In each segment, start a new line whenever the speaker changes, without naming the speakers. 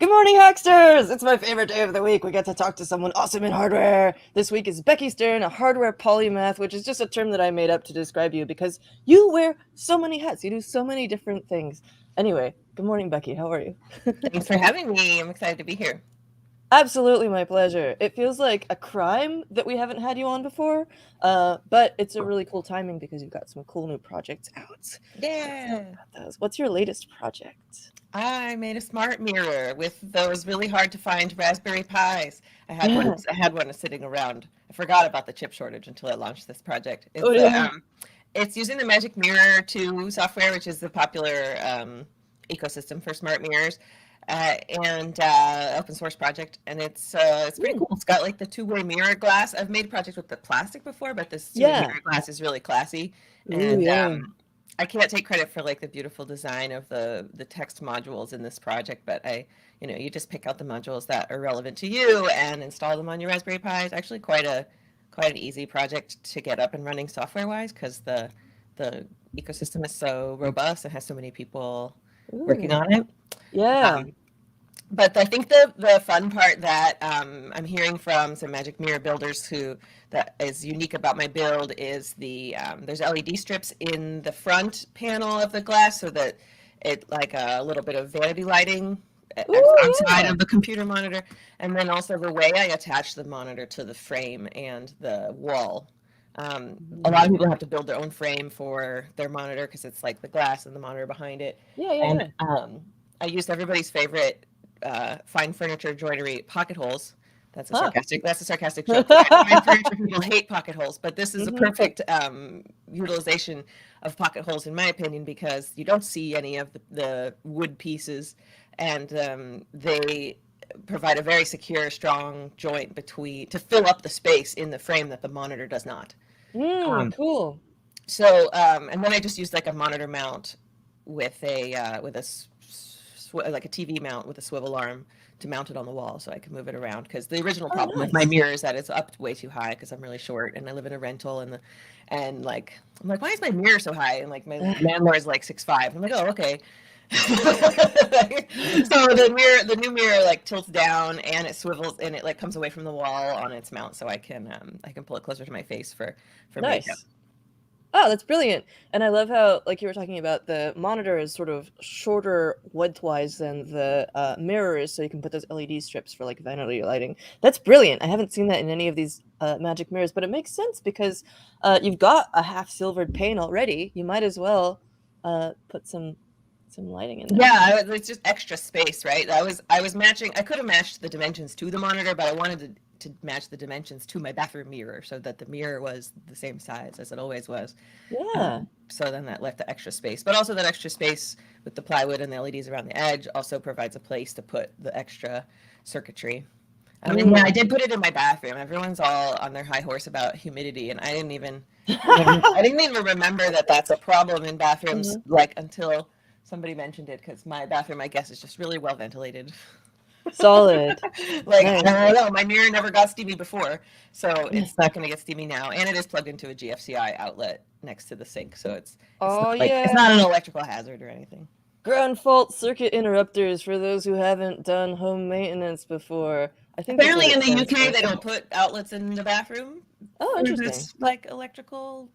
Good morning, Hacksters! It's my favorite day of the week. We get to talk to someone awesome in hardware. This week is Becky Stern, a hardware polymath, which is just a term that I made up to describe you because you wear so many hats. You do so many different things. Anyway, good morning, Becky. How are you?
Thanks for having me. I'm excited to be here.
Absolutely my pleasure. It feels like a crime that we haven't had you on before, but it's a really cool timing because you've got some cool new projects out. Let's talk
Yeah.
about those. What's your latest project?
I made a smart mirror with those really hard to find Raspberry Pis. I had one sitting around. I forgot about the chip shortage until I launched this project.
Oh, yeah.
It's using the Magic Mirror 2 software, which is the popular ecosystem for smart mirrors, and open source project. And it's pretty cool. It's got like the two-way mirror glass. I've made projects with the plastic before, but this two-way
Yeah.
mirror glass is really classy.
Ooh,
And
yeah.
I can't take credit for like the beautiful design of the text modules in this project, but you just pick out the modules that are relevant to you and install them on your Raspberry Pi. It's actually quite an easy project to get up and running software wise because the ecosystem is so robust and has so many people working
Ooh.
on it.
Yeah.
Um, but I think the fun part that I'm hearing from some Magic Mirror builders who that is unique about my build is there's LED strips in the front panel of the glass so that it like a little bit of vanity lighting
Ooh,
outside
yeah.
of the computer monitor, and then also the way I attach the monitor to the frame and the wall. A lot of people
Mm.
have to build their own frame for their monitor because it's like the glass and the monitor behind it.
Yeah, yeah,
And
yeah.
I used everybody's favorite fine furniture joinery pocket holes.
Huh.
That's a sarcastic joke. Fine furniture people hate pocket holes, but this is a
Hmm.
perfect utilization of pocket holes, in my opinion, because you don't see any of the wood pieces, and they provide a very secure, strong joint between to fill up the space in the frame that the monitor does not. Um,
Cool.
and then I just used like a monitor mount with a like a TV mount with a swivel arm to mount it on the wall so I can move it around. Because the original
Oh,
problem with my
nice.
mirror is that it's up way too high because I'm really short and I live in a rental and like I'm like, why is my mirror so high? And like my landlord is like 6'5". I'm like, oh, okay. So the new mirror like tilts down and it swivels and it like comes away from the wall on its mount so I can pull it closer to my face for makeup.
Nice. Oh, that's brilliant. And I love how, like you were talking about, the monitor is sort of shorter width-wise than the mirror is, so you can put those LED strips for like vanity lighting. That's brilliant. I haven't seen that in any of these magic mirrors, but it makes sense because you've got a half silvered pane already. You might as well put some lighting in there.
It's just extra space, right? I was matching. I could have matched the dimensions to the monitor, but I wanted to match the dimensions to my bathroom mirror so that the mirror was the same size as it always was.
Yeah.
So then that left the extra space, but also that extra space with the plywood and the LEDs around the edge also provides a place to put the extra circuitry. And yeah, I
Mm.
did put it in my bathroom. Everyone's all on their high horse about humidity, and I didn't even remember that that's a problem in bathrooms
Mhm.
like until somebody mentioned it because my bathroom, I guess, is just really well ventilated.
Solid.
Like I
Nice.
don't know, my mirror never got steamy before, so it's not going to get steamy now, and it is plugged into a GFCI outlet next to the sink, so it's
Oh,
not like it's
yeah.
not an electrical hazard or anything.
Ground fault circuit interrupters for those who haven't done home maintenance before. I think that's what
Apparently, in
it
the
stands
UK,
for.
they don't put outlets in the bathroom
Oh,
for
interesting.
this like electrical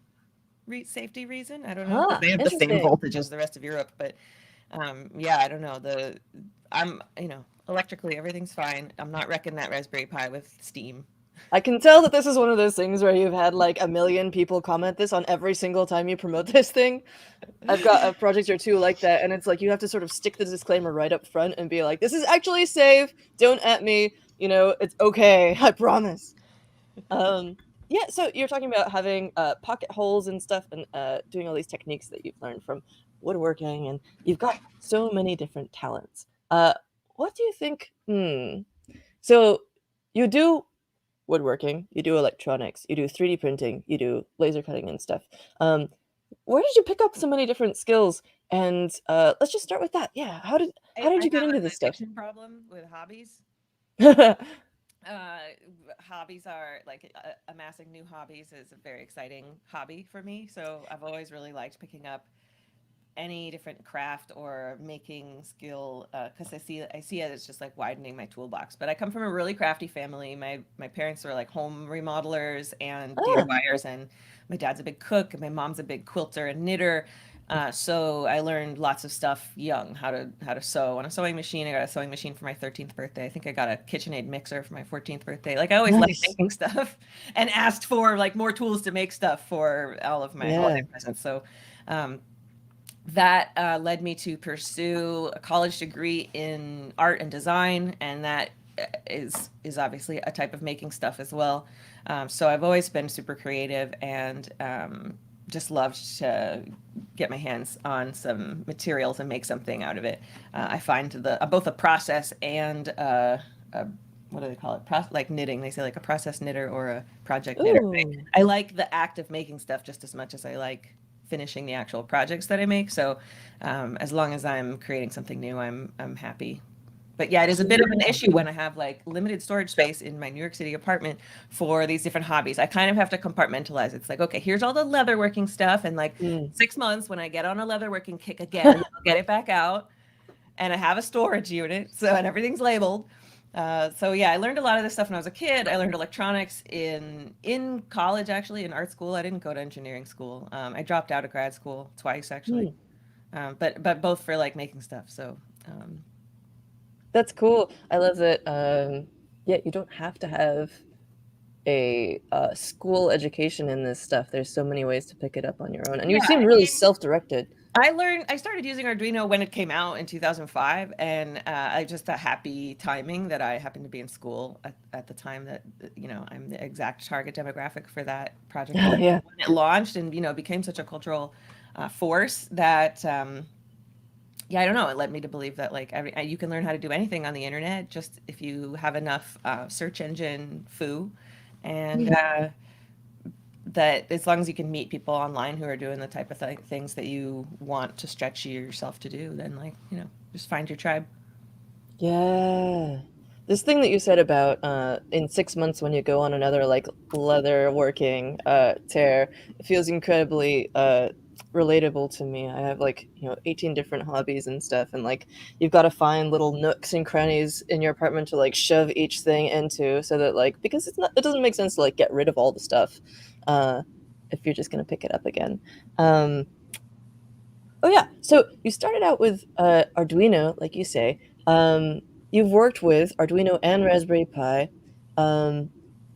safety reason. I don't know because
Huh,
they have the same
interesting.
voltage as the rest of Europe, but yeah, I don't know. I'm electrically everything's fine. I'm not wrecking that Raspberry Pi with steam.
I can tell that this is one of those things where you've had like a million people comment this on every single time you promote this thing. I've got a project or two like that, and it's like you have to sort of stick the disclaimer right up front and be like, this is actually safe. Don't at me. It's okay. I promise. Um, yeah, so you're talking about having pocket holes and stuff and doing all these techniques that you've learned from woodworking, and you've got so many different talents. What do you think? So you do woodworking, you do electronics, you do 3D printing, you do laser cutting and stuff. Um, where did you pick up so many different skills? And let's just start with that. Yeah, how did
I
you get
have
into
an
this stuff?
addiction problem with hobbies. Uh, Hobbies are like amassing new hobbies is a very exciting hobby for me. So I've always really liked picking up any different craft or making skill, because I see it as just like widening my toolbox. But I come from a really crafty family. My parents were like home remodelers and
Ah,
DIYers, and my dad's a big cook, and my mom's a big quilter and knitter. So I learned lots of stuff young, how to sew on a sewing machine. I got a sewing machine for my 13th birthday. I think I got a KitchenAid mixer for my 14th birthday. Like I always liked
nice.
making stuff and asked for like more tools to make stuff for all of my holiday
Yeah.
presents. So um, that led me to pursue a college degree in art and design, and that is obviously a type of making stuff as well. So I've always been super creative and just loved to get my hands on some materials and make something out of it. I find both a process and what do they call it? Like knitting. They say like a process knitter or a project knitter.
Ooh.
I like the act of making stuff just as much as I like finishing the actual projects that I make. So as long as I'm creating something new, I'm happy. But yeah, it is a bit of an issue when I have like limited storage space in my New York City apartment for these different hobbies. I kind of have to compartmentalize. It's like, okay, here's all the leatherworking stuff, and like
Mm.
6 months when I get on a leatherworking kick again, I'll get it back out, and I have a storage unit, so and everything's labeled. So yeah, I learned a lot of this stuff when I was a kid. I learned electronics in college, actually, in art school. I didn't go to engineering school. I dropped out of grad school twice, actually,
Mm.
but both for like making stuff. So um,
That's cool. I love that. Yeah, you don't have to have a school education in this stuff. There's so many ways to pick it up on your own, and you
yeah,
seem
I
really
mean,
self-directed.
I started using Arduino when it came out in 2005, and I just a happy timing that I happened to be in school at the time that, I'm the exact target demographic for that project when
Yeah.
it launched, and, became such a cultural force that, yeah, I don't know. It led me to believe that like you can learn how to do anything on the internet just if you have enough search engine foo, and that as long as you can meet people online who are doing the type of things that you want to stretch yourself to do, then like, just find your tribe.
Yeah. This thing that you said about in 6 months when you go on another like leather working tear, it feels incredibly relatable to me. I have like, 18 different hobbies and stuff, and like you've got to find little nooks and crannies in your apartment to like shove each thing into so that like because it doesn't make sense to like get rid of all the stuff uh if you're just gonna pick it up again. Um Oh yeah. So you started out with Arduino, like you say. You've worked with Arduino and Raspberry Pi.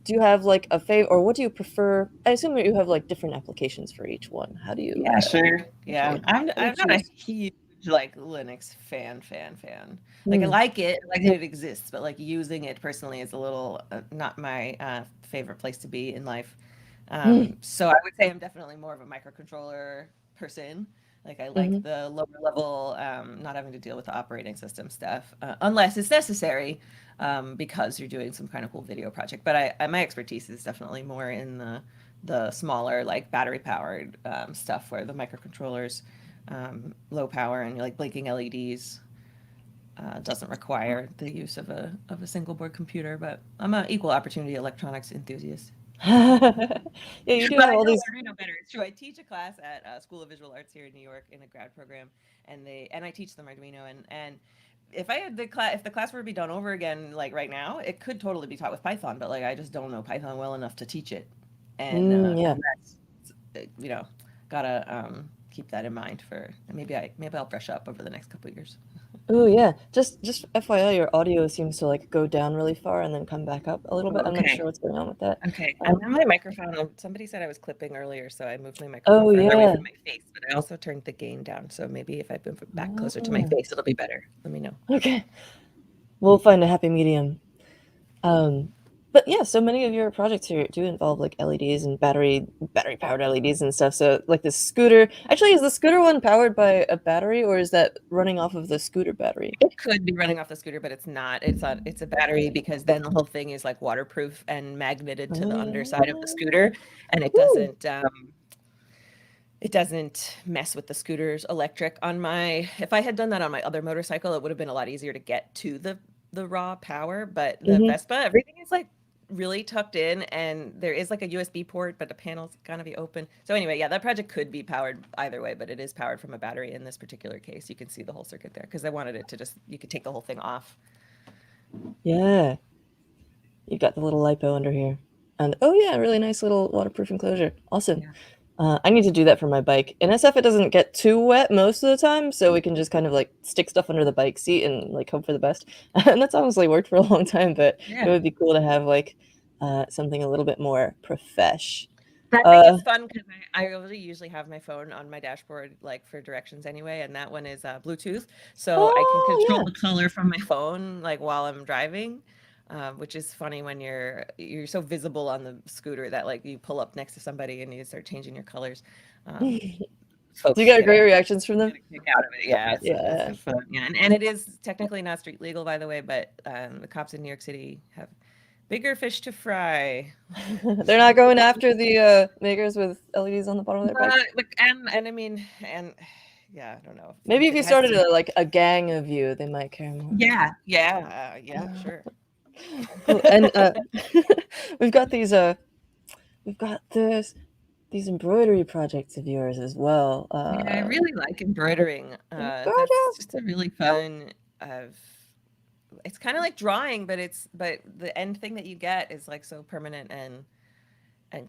Do you have like a favorite, or what do you prefer? I assume that you have like different applications for each one. How do you
Yeah, sure.
how
Yeah,
do you
I'm not a
choose?
huge like Linux fan. Like I
Hmm.
like that it exists, but like using it personally is a little not my favorite place to be in life.
Hmm.
So I would say I'm definitely more of a microcontroller person. Like I like
Hmm.
the lower level, not having to deal with the operating system stuff, unless it's necessary, because you're doing some kind of cool video project. But my expertise is definitely more in the smaller, like battery powered stuff where the microcontrollers, low power and like blinking LEDs, doesn't require the use of a single board computer. But I'm an equal opportunity electronics enthusiast.
Yeah, you do
But
have
I
all
know
these.
Arduino better. It's true. I teach a class at School of Visual Arts here in New York in a grad program, and I teach them Arduino. And if I had if the class were to be done over again, like right now, it could totally be taught with Python. But like I just don't know Python well enough to teach it, and
Yeah.
that's gotta keep that in mind for maybe I'll brush up over the next couple of years.
Oh yeah. Just FYI, your audio seems to like go down really far and then come back up a little
Oh,
bit. I'm not
okay.
sure what's going on with that.
Okay. And
Um,
then my microphone, somebody said I was clipping earlier, so I moved my microphone
oh
further away
yeah.
from my face, but I also turned the gain down. So maybe if I move it back closer to my
Ah,
face, it'll be better. Let me know.
okay. We'll find a happy medium. Um, but yeah, so many of your projects here do involve like LEDs and battery powered LEDs and stuff. So like the scooter, actually, is the scooter one powered by a battery or is that running off of the scooter battery?
It could be running off the scooter, but it's not. It's a battery because then the whole thing is like waterproof and magneted to the underside of the scooter, and
Woo.
it doesn't mess with the scooter's electric on my if I had done that on my other motorcycle, it would have been a lot easier to get to the raw power, but the
Hmm.
Vespa, everything is like really tucked in, and there is like a USB port, but the panel's gonna be open. So anyway, yeah, that project could be powered either way, but it is powered from a battery in this particular case. You can see the whole circuit there because I wanted it to just, you could take the whole thing off.
Yeah. You got the little lipo under here. And oh yeah, really nice little waterproof enclosure. Awesome.
Yeah.
I need to do that for my bike. In SF, it doesn't get too wet most of the time, so we can just kind of like stick stuff under the bike seat and like hope for the best. And that's honestly worked for a long time, but it
Yeah.
would be cool to have like something a little bit more profesh.
That thing is fun because I really usually have my phone on my dashboard, like for directions anyway, and that one is Bluetooth, so I can
Oh
control
yeah.
the color from my phone, like while I'm driving, which is funny when you're so visible on the scooter that like you pull up next to somebody and you start changing your colors. Um,
Do you
Folks
get great reactions from them?
get a kick out of it. Yeah,
Yeah.
it's fun. Yeah, and it is technically not street legal, by the way, but the cops in New York City have bigger fish to fry.
They're not going after the makers with LEDs on the bottom of their bikes.
And I mean, and yeah, I don't know.
Maybe if
It
you
has
started
to.
like a gang of you, they might care more.
Yeah, sure.
Cool. And we've got we've got these embroidery projects of yours as well.
Yeah, I really like embroidering. That's
Gorgeous.
just a really fun. It's kind of like drawing, but the end thing that you get is like so permanent and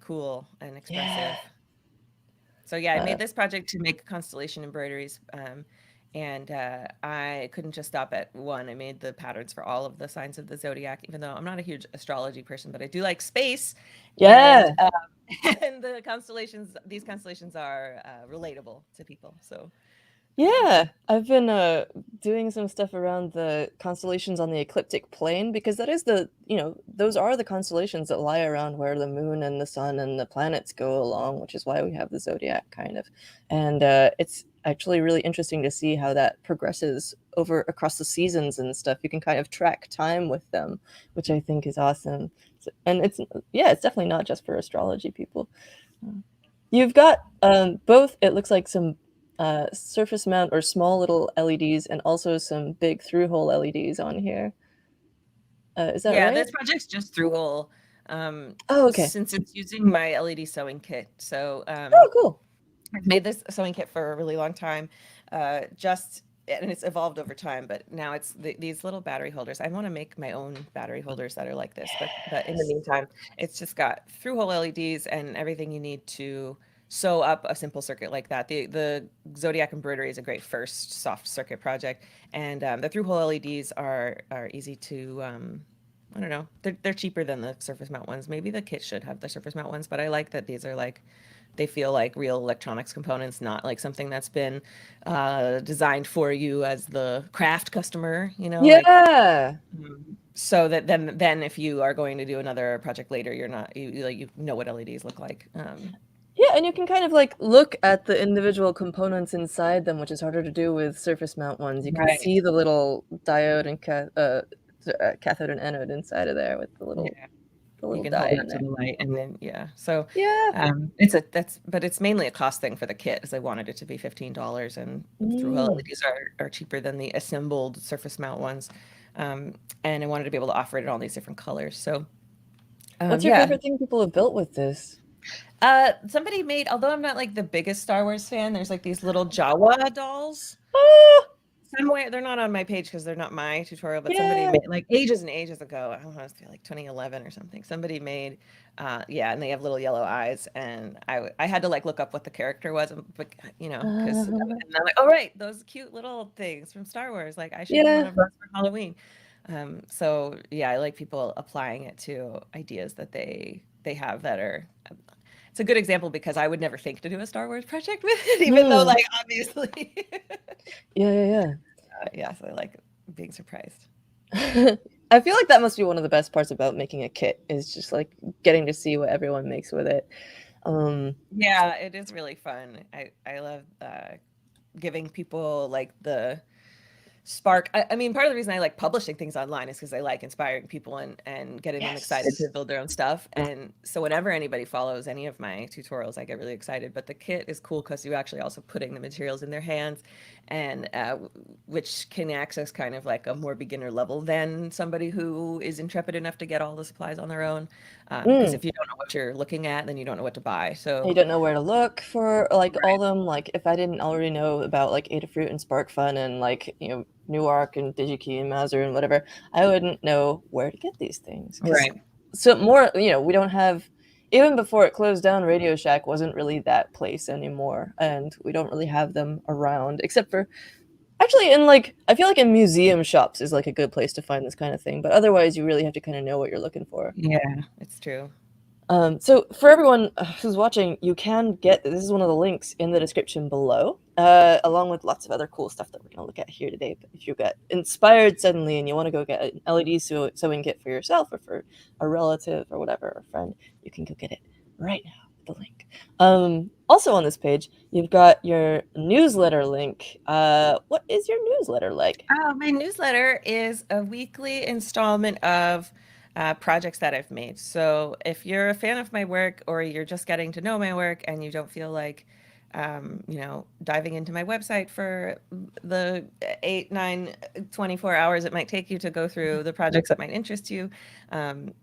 cool and expressive.
Yeah.
So yeah, I
Uh,
made this project to make constellation embroideries, and I couldn't just stop at one. I made the patterns for all of the signs of the zodiac, even though I'm not a huge astrology person, but I do like space, and
yeah.
and the constellations. These constellations are relatable to people. So
Yeah. I've been doing some stuff around the constellations on the ecliptic plane because that is those are the constellations that lie around where the moon and the sun and the planets go along, which is why we have the zodiac kind of. And it's actually really interesting to see how that progresses over across the seasons and stuff. You can kind of track time with them, which I think is awesome. And it's definitely not just for astrology people. You've got both, it looks like some surface mount or small little LEDs and also some big through-hole LEDs on here. Is that
yeah,
right?
this project's just through hole,
Oh, okay.
since it's using my LED sewing kit. So
Oh, cool.
I've made this sewing kit for a really long time, just and it's evolved over time. But now it's these little battery holders. I want to make my own battery holders that are like this, but in the meantime, it's just got through hole LEDs and everything you need to sew up a simple circuit like that. The Zodiac embroidery is a great first soft circuit project, and the through hole LEDs are easy to. I don't know. They're cheaper than the surface mount ones. Maybe the kit should have the surface mount ones, but I like that these are like they feel like real electronics components, not like something that's been designed for you as the craft customer, like
Yeah.
so that then if you are going to do another project later, you're not you know what LEDs look like.
Yeah, and you can kind of like look at the individual components inside them, which is harder to do with surface mount ones. You can
Right.
see the little diode and cathode and anode inside of there with the little
Yeah.
the
You
little
can
die
hold it
in
up to
there.
the light and then so
Yeah.
but it's mainly a cost thing for the kit because I wanted it to be $15 and through
Mm.
LEDs are cheaper than the assembled surface mount ones. And I wanted to be able to offer it in all these different colors. So
What's your
yeah.
favorite thing people have built with this?
Somebody made, although I'm not like the biggest Star Wars fan, there's like these little Jawa dolls.
Ah,
Somewhere they're not on my page because they're not my tutorial, but somebody
yeah.
made like ages and ages ago. I don't know, it's like 2011 or something. Somebody made, and they have little yellow eyes, and I had to like look up what the character was, but because and I'm like, oh right, those cute little things from Star Wars. Like I should do one
Yeah.
of those for Halloween. So yeah, I like people applying it to ideas that they have that are. It's a good example because I would never think to do a Star Wars project with it, even though
Mm.
like obviously.
Yeah.
Yeah, so I like being surprised.
I feel like that must be one of the best parts about making a kit is just like getting to see what everyone makes with it.
Yeah, it is really fun. I love giving people like spark. I mean, part of the reason I like publishing things online is because I like inspiring people and getting them excited to
Yes.
build their own stuff. And so whenever anybody follows any of my tutorials, I get really excited. But the kit is cool because you're actually also putting the materials in their hands, and which can access kind of like a more beginner level than somebody who is intrepid enough to get all the supplies on their own. Because
Mm.
if you don't know what you're looking at, then you don't know what to buy.
You
So
don't know where to look for like all
right,
them. Like if I didn't already know about like Adafruit and SparkFun and like Newark and DigiKey and Mauser and whatever, I wouldn't know where to get these things. Because
right,
so more, we don't have, even before it closed down, Radio Shack wasn't really that place anymore, and we don't really have them around except for actually in like I feel like in museum shops is like a good place to find this kind of thing, but otherwise you really have to kind of know what you're looking for.
yeah, it's true.
So for everyone who's watching, you can get this is one of the links in the description below, along with lots of other cool stuff that we're going to look at here today. But if you get inspired suddenly and you want to go get an LED sewing kit for yourself or for a relative or whatever, or a friend, you can go get it right now with the link. Also on this page, you've got your newsletter link. What is your newsletter like?
My newsletter is a weekly installment of projects that I've made. So if you're a fan of my work or you're just getting to know my work and you don't feel like, diving into my website for the 8, 9, 24 hours it might take you to go through the projects that might interest you, um,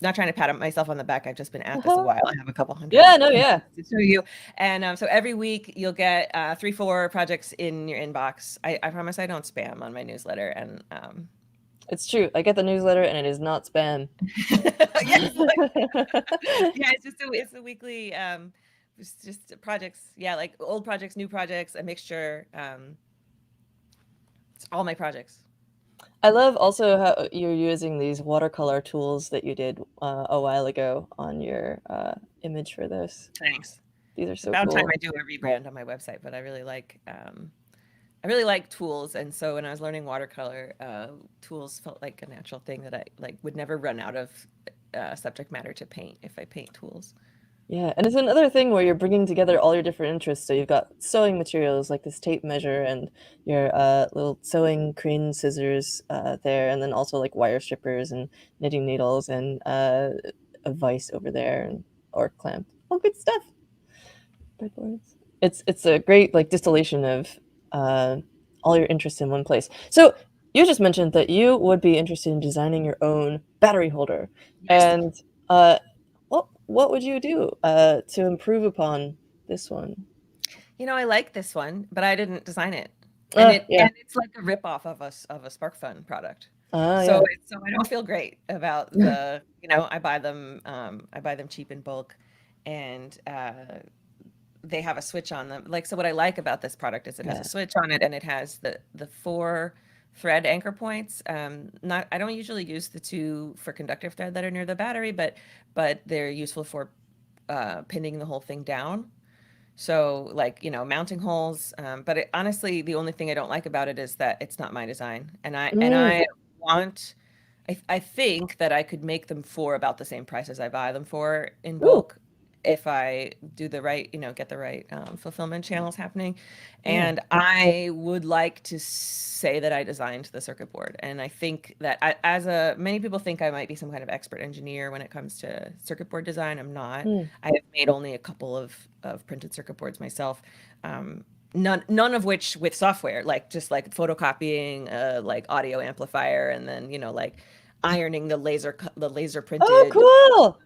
not trying to pat myself on the back. I've just been at this a while. I have a couple
Yeah,
hundred
no, yeah.
to show you. And so every week you'll get 3, 4 projects in your inbox. I promise I don't spam on my newsletter. And
It's true. I get the newsletter and it is not spam.
yes, yeah, it's a weekly, it's just projects. Yeah, like old projects, new projects, a mixture. It's all my projects.
I love also how you're using these watercolor tools that you did a while ago on your image for this.
Thanks.
These are
It's
so
about time
cool.
I do a rebrand on my website, but I really like tools, and so when I was learning watercolor, tools felt like a natural thing that I like would never run out of subject matter to paint if I paint tools.
Yeah, and it's another thing where you're bringing together all your different interests. So you've got sewing materials like this tape measure and your little sewing crane scissors there, and then also like wire strippers and knitting needles and a vise over there and or clamp. All good stuff. Breadboards. It's a great like distillation of uh, all your interests in one place. So you just mentioned that you would be interested in designing your own battery holder,
Yes.
and what would you do to improve upon this one?
I like this one, but I didn't design it. And it
Yeah.
and it's like a rip-off of a SparkFun product. So
Yeah.
so I don't feel great about I buy them cheap in bulk, and they have a switch on them. Like, so what I like about this product is it has a
Yeah.
switch on it, and it has the 4 thread anchor points. Not I don't usually use the 2 for conductive thread that are near the battery, but they're useful for pinning the whole thing down. So, like, mounting holes. But honestly, the only thing I don't like about it is that it's not my design, and I and
Mm.
I want. I think that I could make them for about the same price as I buy them for in
Ooh.
bulk if I do the right, get the right fulfillment channels happening.
Yeah.
And I would like to say that I designed the circuit board. And I think that many people think I might be some kind of expert engineer when it comes to circuit board design. I'm not.
Mm.
I have made only a couple of printed circuit boards myself. None of which with software, like just like photocopying, like audio amplifier, and then like ironing the laser
Oh,
printed
cool.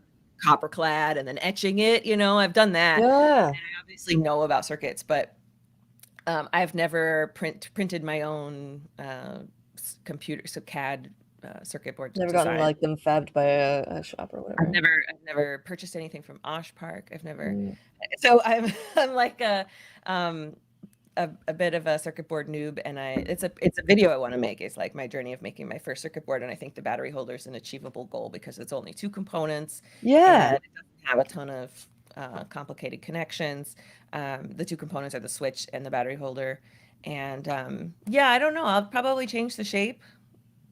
copper clad and then etching it. I've done that,
Yeah.
and I obviously know about circuits, but I've never printed my own computer, so CAD circuit board
Never gotten
design.
like them fabbed by a shop or
I've
whatever.
never I've never purchased anything from Osh Park. I've never.
Mm.
So I'm I'm like um a bit of a circuit board noob, and it's a video I want to make. It's like my journey of making my first circuit board, and I think the battery holder is an achievable goal because it's only 2 components, and
Yeah.
it doesn't have a ton of complicated connections. The 2 components are the switch and the battery holder, and yeah, I don't know. I'll probably change the shape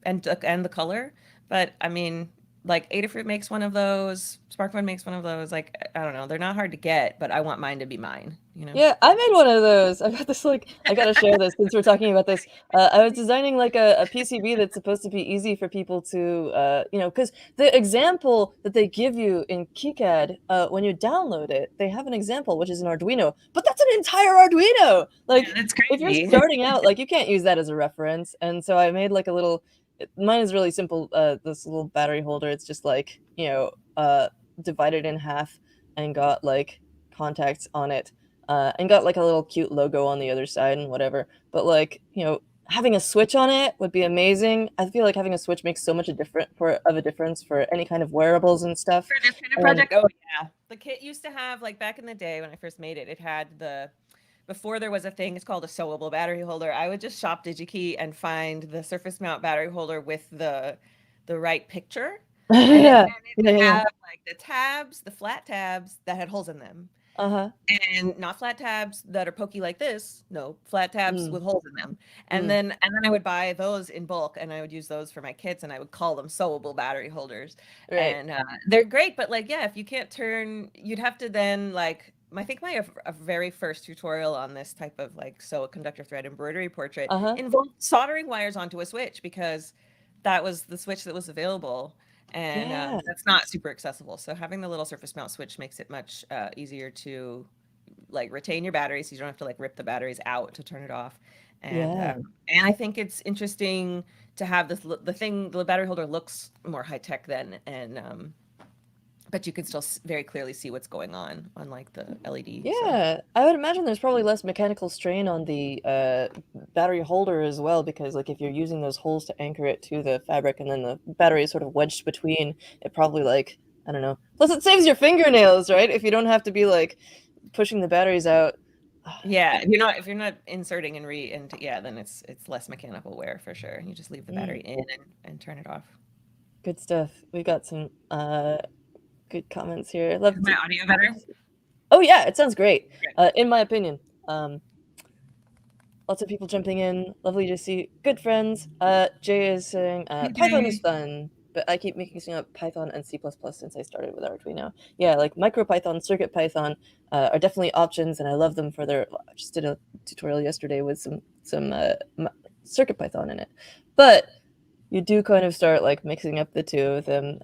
and the color, but I mean, like Adafruit makes one of those, Sparkfun makes one of those. Like, I don't know, they're not hard to get, but I want mine to be mine, you know?
Yeah, I made one of those. I've got this like I gotta share this since we're talking about this. I was designing like a PCB that's supposed to be easy for people to because the example that they give you in KiCad, when you download it, they have an example which is an Arduino, but that's an entire Arduino.
Yeah,
Like
that's
if you're
crazy.
starting out, like you can't use that as a reference. And so I made like a little mine is really simple, this little battery holder. It's just like, divided in half and got like contacts on it, and got like a little cute logo on the other side and whatever. But like, having a switch on it would be amazing. I feel like having a switch makes so much a difference for any kind of wearables and stuff.
For this kind of
And
project, oh yeah. The kit used to have, like back in the day when I first made it, it had before there was a thing, it's called a sewable battery holder. I would just shop DigiKey and find the surface mount battery holder with the right picture. And
yeah,
it
yeah,
would
yeah.
have like the tabs, the flat tabs that had holes in them.
Uh-huh.
And not flat tabs that are pokey like this. No, flat tabs
Mm,
with holes in them. And
mm,
then I would buy those in bulk and I would use those for my kits and I would call them sewable battery holders.
right.
And they're great, but like yeah, if you can't turn, you'd have to then like I think my a very first tutorial on this type of like sew a conductor thread embroidery portrait
Uh-huh.
involved soldering wires onto a switch because that was the switch that was available. And
Yeah.
that's not super accessible. So having the little surface mount switch makes it much easier to like retain your batteries so you don't have to like rip the batteries out to turn it off.
Yeah.
And I think it's interesting to have the battery holder looks more high tech then, and but you can still very clearly see what's going on like the LED. So
Yeah, I would imagine there's probably less mechanical strain on the battery holder as well, because like if you're using those holes to anchor it to the fabric and then the battery is sort of wedged between, it probably like, I don't know. Plus it saves your fingernails, right? If you don't have to be like pushing the batteries out.
yeah, if you're not inserting and yeah, then it's less mechanical wear for sure. You just leave the
Mm,
battery in and turn it off.
good stuff. We got some good comments here. I'd love
Is my
to.
audio better?
Oh yeah, it sounds great.
Good.
In my opinion. Lots of people jumping in. Lovely to see good friends. Jay is saying
Hey,
Python is
Jay.
fun, but I keep mixing up Python and C++ since I started with Arduino. Yeah, like MicroPython, CircuitPython are definitely options, and I love them for their. I just did a tutorial yesterday with some CircuitPython in it, but you do kind of start like mixing up the two of them.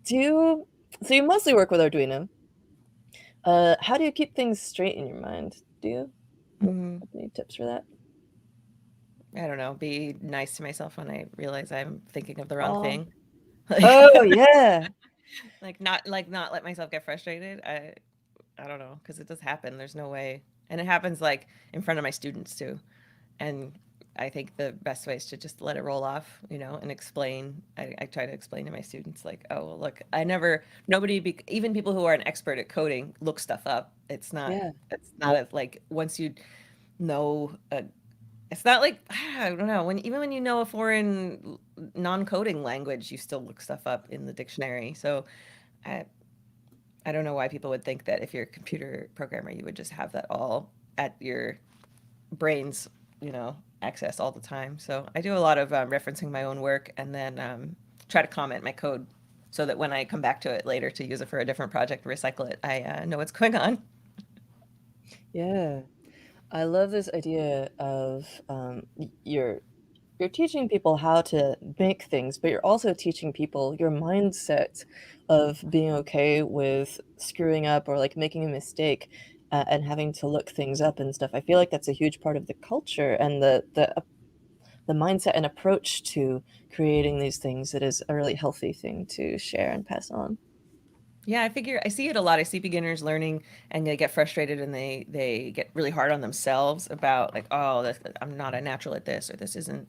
Do you, so you mostly work with Arduino. How do you keep things straight in your mind? Do you
Mhm.
have any tips for that?
I don't know, be nice to myself when I realize I'm thinking of the wrong
Oh,
thing. Like,
oh yeah,
not let myself get frustrated. I don't know, because it does happen. There's no way. And it happens like in front of my students too. And I think the best way is to just let it roll off, and explain. I try to explain to my students like, oh, well, look, even people who are an expert at coding look stuff up.
yeah,
It's not like once you know it's not like I don't know even when you know a foreign non-coding language, you still look stuff up in the dictionary. So I I don't know why people would think that if you're a computer programmer, you would just have that all at your brain's access all the time. So I do a lot of referencing my own work and then try to comment my code so that when I come back to it later to use it for a different project, recycle it, I know what's going on.
yeah. I love this idea of you're teaching people how to make things, but you're also teaching people your mindset of being okay with screwing up or like making a mistake, and having to look things up and stuff. I feel like that's a huge part of the culture and the mindset and approach to creating these things that is a really healthy thing to share and pass on.
Yeah, I see it a lot. I see beginners learning and they get frustrated and they get really hard on themselves about like, oh, I'm not a natural at this or this isn't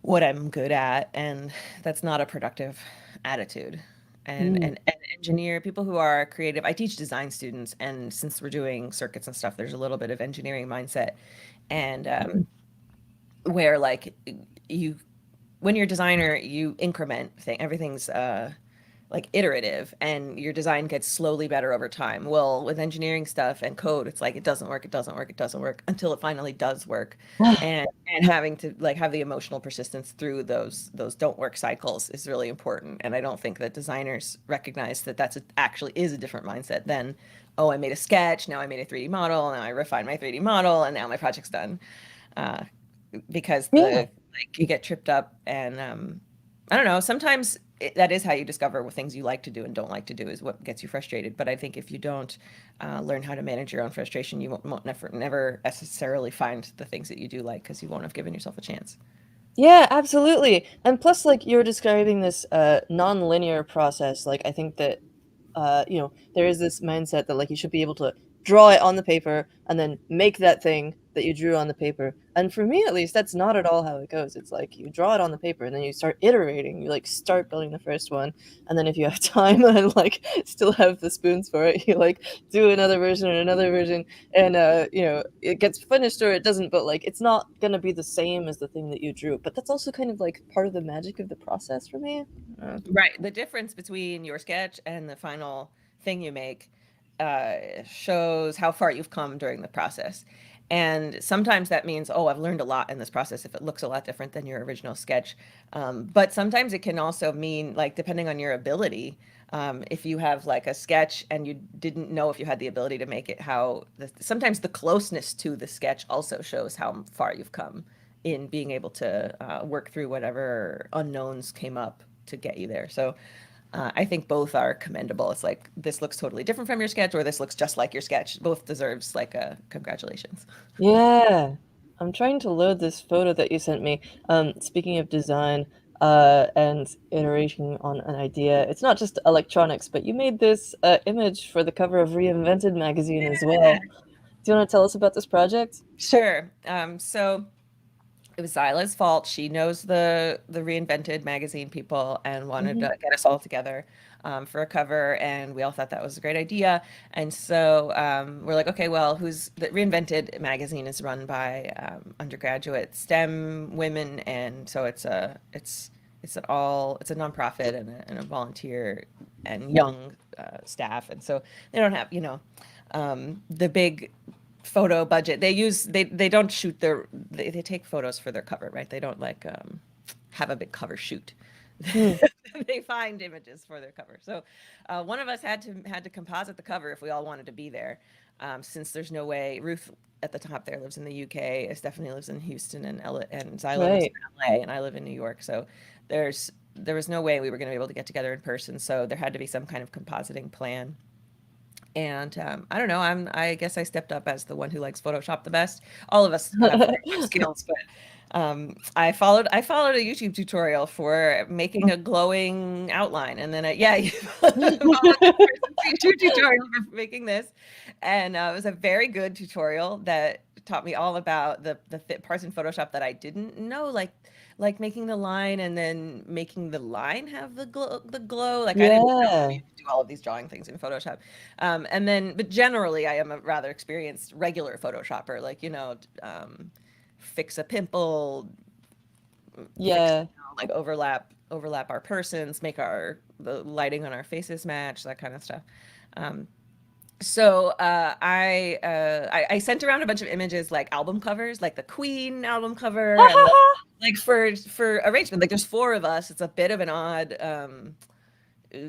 what I'm good at, and that's not a productive attitude.
Mm,
And engineer people who are creative. I teach design students, and since we're doing circuits and stuff, there's a little bit of engineering mindset, and where like you when you're a designer, you increment thing. Everything's like iterative, and your design gets slowly better over time. Well, with engineering stuff and code, it's like it doesn't work, it doesn't work, it doesn't work until it finally does work. And having to like have the emotional persistence through those don't work cycles is really important. And I don't think that designers recognize that actually is a different mindset than, oh, I made a sketch, now I made a 3D model, now I refined my 3D model, and now my project's done. Uh, because
Yeah.
like you get tripped up, and I don't know, sometimes that is how you discover what things you like to do and don't like to do, is what gets you frustrated. But I think if you don't learn how to manage your own frustration, you won't never necessarily find the things that you do like, because you won't have given yourself a chance.
Yeah, absolutely. And plus, like, you're describing this non-linear process. Like, I think that there is this mindset that like you should be able to draw it on the paper and then make that thing that you drew on the paper. And for me, at least, that's not at all how it goes. It's like you draw it on the paper and then you start iterating. You like start building the first one, and then if you have time and like still have the spoons for it, you like do another version and another version, and it gets finished or it doesn't. But like it's not gonna be the same as the thing that you drew. But that's also kind of like part of the magic of the process for me.
Right. The difference between your sketch and the final thing you make shows how far you've come during the process. And sometimes that means, oh, I've learned a lot in this process if it looks a lot different than your original sketch. But sometimes it can also mean, like, depending on your ability, if you have like a sketch and you didn't know if you had the ability to make it, sometimes the closeness to the sketch also shows how far you've come in being able to work through whatever unknowns came up to get you there. So I think both are commendable. It's like, this looks totally different from your sketch, or this looks just like your sketch. Both deserves like a congratulations.
Yeah. I'm trying to load this photo that you sent me. Speaking of design, and iteration on an idea, it's not just electronics, but you made this image for the cover of Reinvented magazine as well. Do you want to tell us about this project?
Sure. So it was Zyla's fault. She knows the Reinvented magazine people and wanted
Hmm.
to get us all together for a cover, and we all thought that was a great idea. And so we're like, okay, well, the Reinvented magazine is run by undergraduate STEM women, and so it's a nonprofit and a volunteer and young staff, and so they don't have the big photo budget. They don't shoot they take photos for their cover, right? They don't like have a big cover shoot.
Hmm.
They find images for their cover. So one of us had to composite the cover if we all wanted to be there. Since there's no way, Ruth at the top there lives in the UK, Stephanie lives in Houston, and Zyla lives in
Right.
LA, and I live in New York. So there was no way we were going to be able to get together in person. So there had to be some kind of compositing plan. And I don't know. I guess I stepped up as the one who likes Photoshop the best. All of us have Photoshop skills, but I followed a YouTube tutorial for making a glowing outline, and then you followed this person's YouTube tutorial for making this, and it was a very good tutorial that taught me all about the fit parts in Photoshop that I didn't know, like making the line and then making the line have the glow. Like, I didn't know
Yeah.
you could do all of these drawing things in Photoshop. But generally, I am a rather experienced regular Photoshopper, like, fix a pimple,
Yeah.
like overlap our persons, make the lighting on our faces match, that kind of stuff. Um, so I sent around a bunch of images, like album covers, like the Queen album cover, and like for arrangement. Like, there's four of us. It's a bit of an odd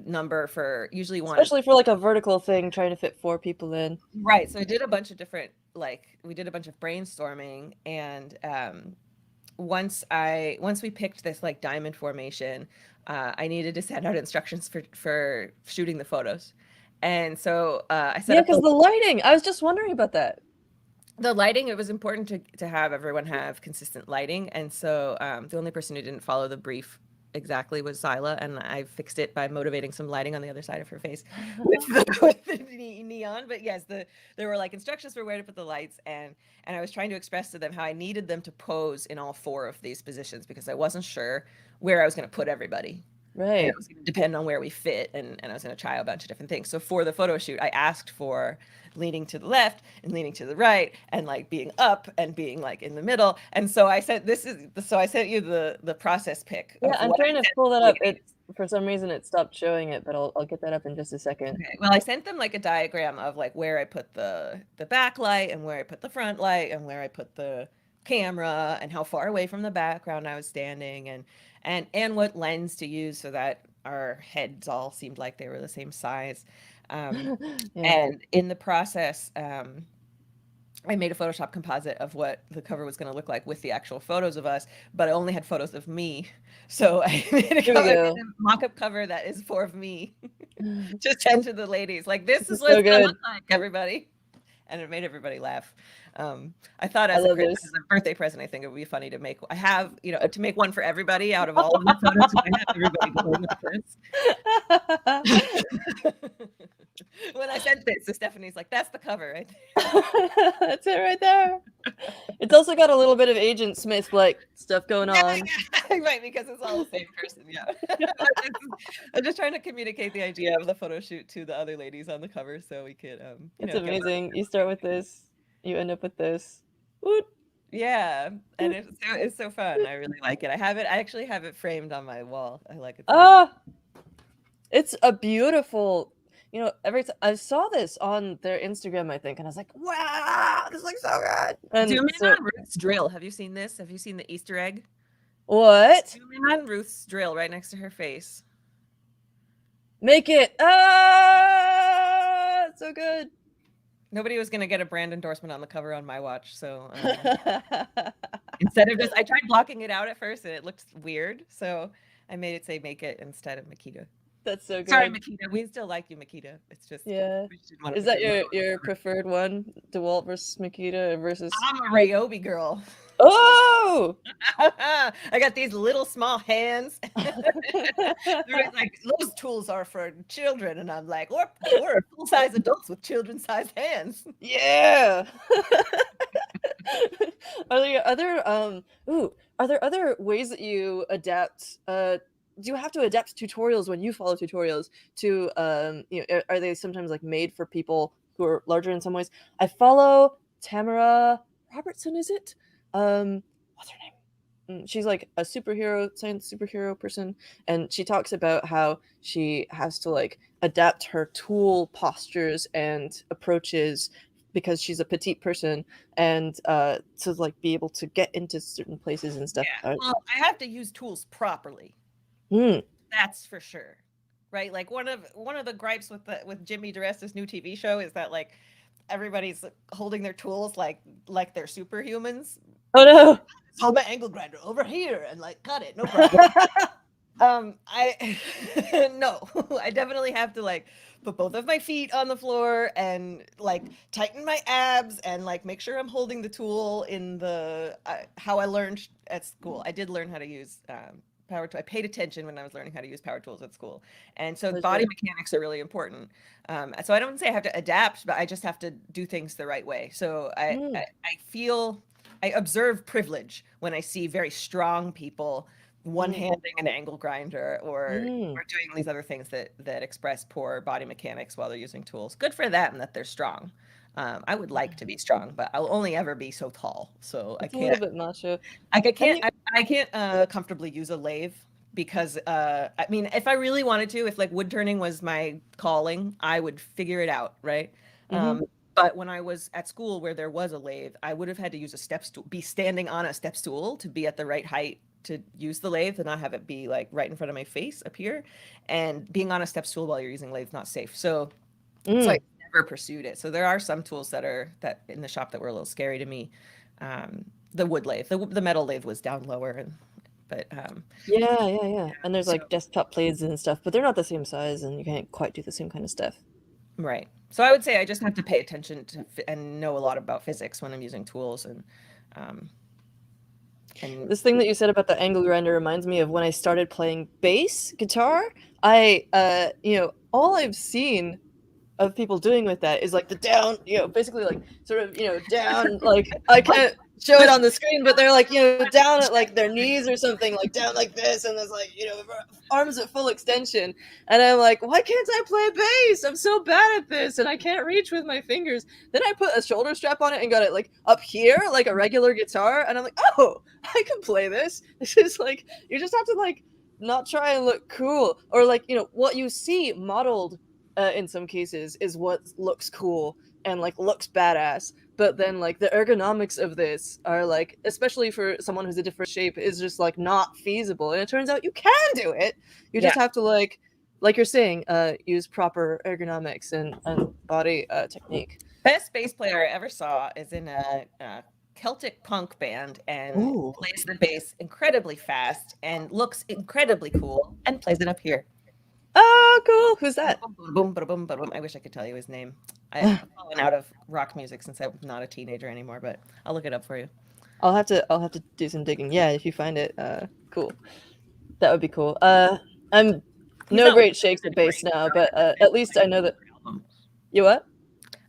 number for usually one.
Especially for like a vertical thing, trying to fit four people in.
Right. So I did a bunch of different, like, we did a bunch of brainstorming, and once we picked this like diamond formation, I needed to send out instructions for shooting the photos. And so I set
Yeah,
up
because the lighting. I was just wondering about that.
the lighting. It was important to have everyone have consistent lighting. And so the only person who didn't follow the brief exactly was Zyla, and I fixed it by motivating some lighting on the other side of her face with the neon. But yes, there were like instructions for where to put the lights, and I was trying to express to them how I needed them to pose in all four of these positions, because I wasn't sure where I was going to put everybody. And it
Right.
was going to depend on where we fit, and I was going to try a bunch of different things. So for the photo shoot, I asked for leaning to the left and leaning to the right, and like being up and being like in the middle. And so I sent you the process pic
Yeah,
of
I'm
what I
trying to
sent
pull that
to
up.
the ladies.
For some reason, it stopped showing it, but I'll get that up in just a second.
Okay. Well, I sent them like a diagram of like where I put the backlight and where I put the front light and where I put the camera and how far away from the background I was standing and what lens to use so that our heads all seemed like they were the same size.
Yeah.
And in the process, I made a Photoshop composite of what the cover was going to look like with the actual photos of us, but I only had photos of me. So I made a,
Here we go.
mock-up cover that is for me to send to the ladies. Like, this is
So
what it's going to
good.
look like, everybody. And it made everybody laugh. I thought
I
as a,
love
as
this.
a birthday present, I think it would be funny to make. I have, you know, to make one for everybody out of all of the photos. So I have everybody going with this. When I sent this to Stephanie's like, that's the cover right there.
That's it right there. It's also got a little bit of Agent Smith like stuff going
Yeah,
on.
yeah. Right, because it's all the same person. Yeah. I'm just trying to communicate the idea of the photo shoot to the other ladies on the cover so we could,
It's amazing. You start with this, you end up with this. Woot.
Yeah, and it's so fun. I really like it. I actually have it framed on my wall. I like it so much.
Ah, it's a beautiful. You know, every time I saw this on their Instagram, I think, and I was like, "Wow, this looks so good." And
Zoom in
so,
on Ruth's drill. Have you seen this? Have you seen the Easter egg?
what?
Zoom in on Ruth's drill right next to her face.
Make it. Ah, it's so good.
Nobody was gonna get a brand endorsement on the cover on my watch, so instead of just, I tried blocking it out at first and it looked weird, so I made it say "make it" instead of Makita.
That's so good.
Sorry, Makita. We still like you, Makita. It's just,
Yeah.
we just didn't want to
Is that
put
your preferred one? DeWalt versus Makita versus.
I'm a Ryobi girl.
Oh!
I got these little small hands. They're like, those tools are for children, and I'm like, or full-size adults with children-sized hands.
Yeah. Are there other ways that you adapt? Do you have to adapt tutorials when you follow tutorials to you know, are they sometimes like made for people who are larger in some ways? I follow Tamara Robertson, is it? What's her name? She's like a science superhero person, and she talks about how she has to like adapt her tool postures and approaches because she's a petite person, and to like be able to get into certain places and stuff.
Yeah. Well, I have to use tools properly.
Mm.
That's for sure. Right? Like one of the gripes with Jimmy DeResta's new TV show is that like everybody's holding their tools like they're superhumans.
Oh no!
Hold my angle grinder over here and like cut it, no problem. I no, I definitely have to like put both of my feet on the floor and like tighten my abs and like make sure I'm holding the tool in the how I learned at school. I did learn how to use power tool. I paid attention when I was learning how to use power tools at school, and so body mechanics are really important. So I don't say I have to adapt, but I just have to do things the right way. So I feel I observe privilege when I see very strong people one-handing an angle grinder or doing these other things that express poor body mechanics while they're using tools. Good for them that they're strong. I would like to be strong, but I'll only ever be so tall. So
it's a little bit macho.
I can't comfortably use a lathe because I mean, if I really wanted to, if like wood turning was my calling, I would figure it out, right? But when I was at school where there was a lathe, I would have had to use a step stool, be standing on a step stool to be at the right height to use the lathe and not have it be like right in front of my face up here. And being on a step stool while you're using lathe is not safe. So I never pursued it. So there are some tools that in the shop that were a little scary to me. The wood lathe, the metal lathe was down lower, but
yeah. And there's like desktop lathes and stuff, but they're not the same size, and you can't quite do the same kind of stuff.
Right. So I would say I just have to pay attention to and know a lot about physics when I'm using tools. And
this thing that you said about the angle grinder reminds me of when I started playing bass guitar. I you know, all I've seen of people doing with that is like the down, you know, basically like sort of, you know, down, like I can't show it on the screen, but they're like, you know, down at like their knees or something, like down like this, and there's like, you know, arms at full extension, and I'm like, why can't I play bass? I'm so bad at this, and I can't reach with my fingers. Then I put a shoulder strap on it and got it like up here, like a regular guitar, and I'm like, oh, I can play this. This is like, you just have to like not try and look cool, or like, you know, what you see modeled in some cases is what looks cool and like looks badass, but then like the ergonomics of this are like, especially for someone who's a different shape, is just like not feasible, and it turns out you can do it. You
Yeah.
just have to like you're saying, use proper ergonomics and body technique.
Best bass player I ever saw is in a Celtic punk band and
Ooh.
plays the bass incredibly fast and looks incredibly cool and plays it up here.
Oh, cool. Who's that?
Boom, boom, boom, boom. I wish I could tell you his name. I've fallen out of rock music since I'm not a teenager anymore, but I'll look it up for you.
I'll have to do some digging. Yeah, if you find it, cool. That would be cool. I'm
He's
no
not
great shakes at bass
great,
now,
so
but
I'd
at least I know that.
album.
You what?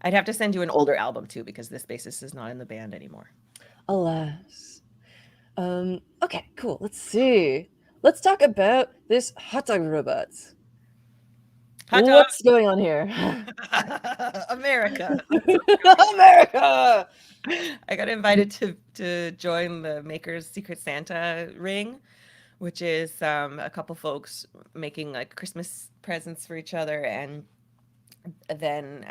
I'd have to send you an older album too because this bassist is not in the band anymore.
Alas. Okay, cool. Let's see. Let's talk about this hot dog robot.
Hot dog
What's going on here?
America.
America!
I got invited to join the Maker's Secret Santa ring, which is a couple folks making like Christmas presents for each other and then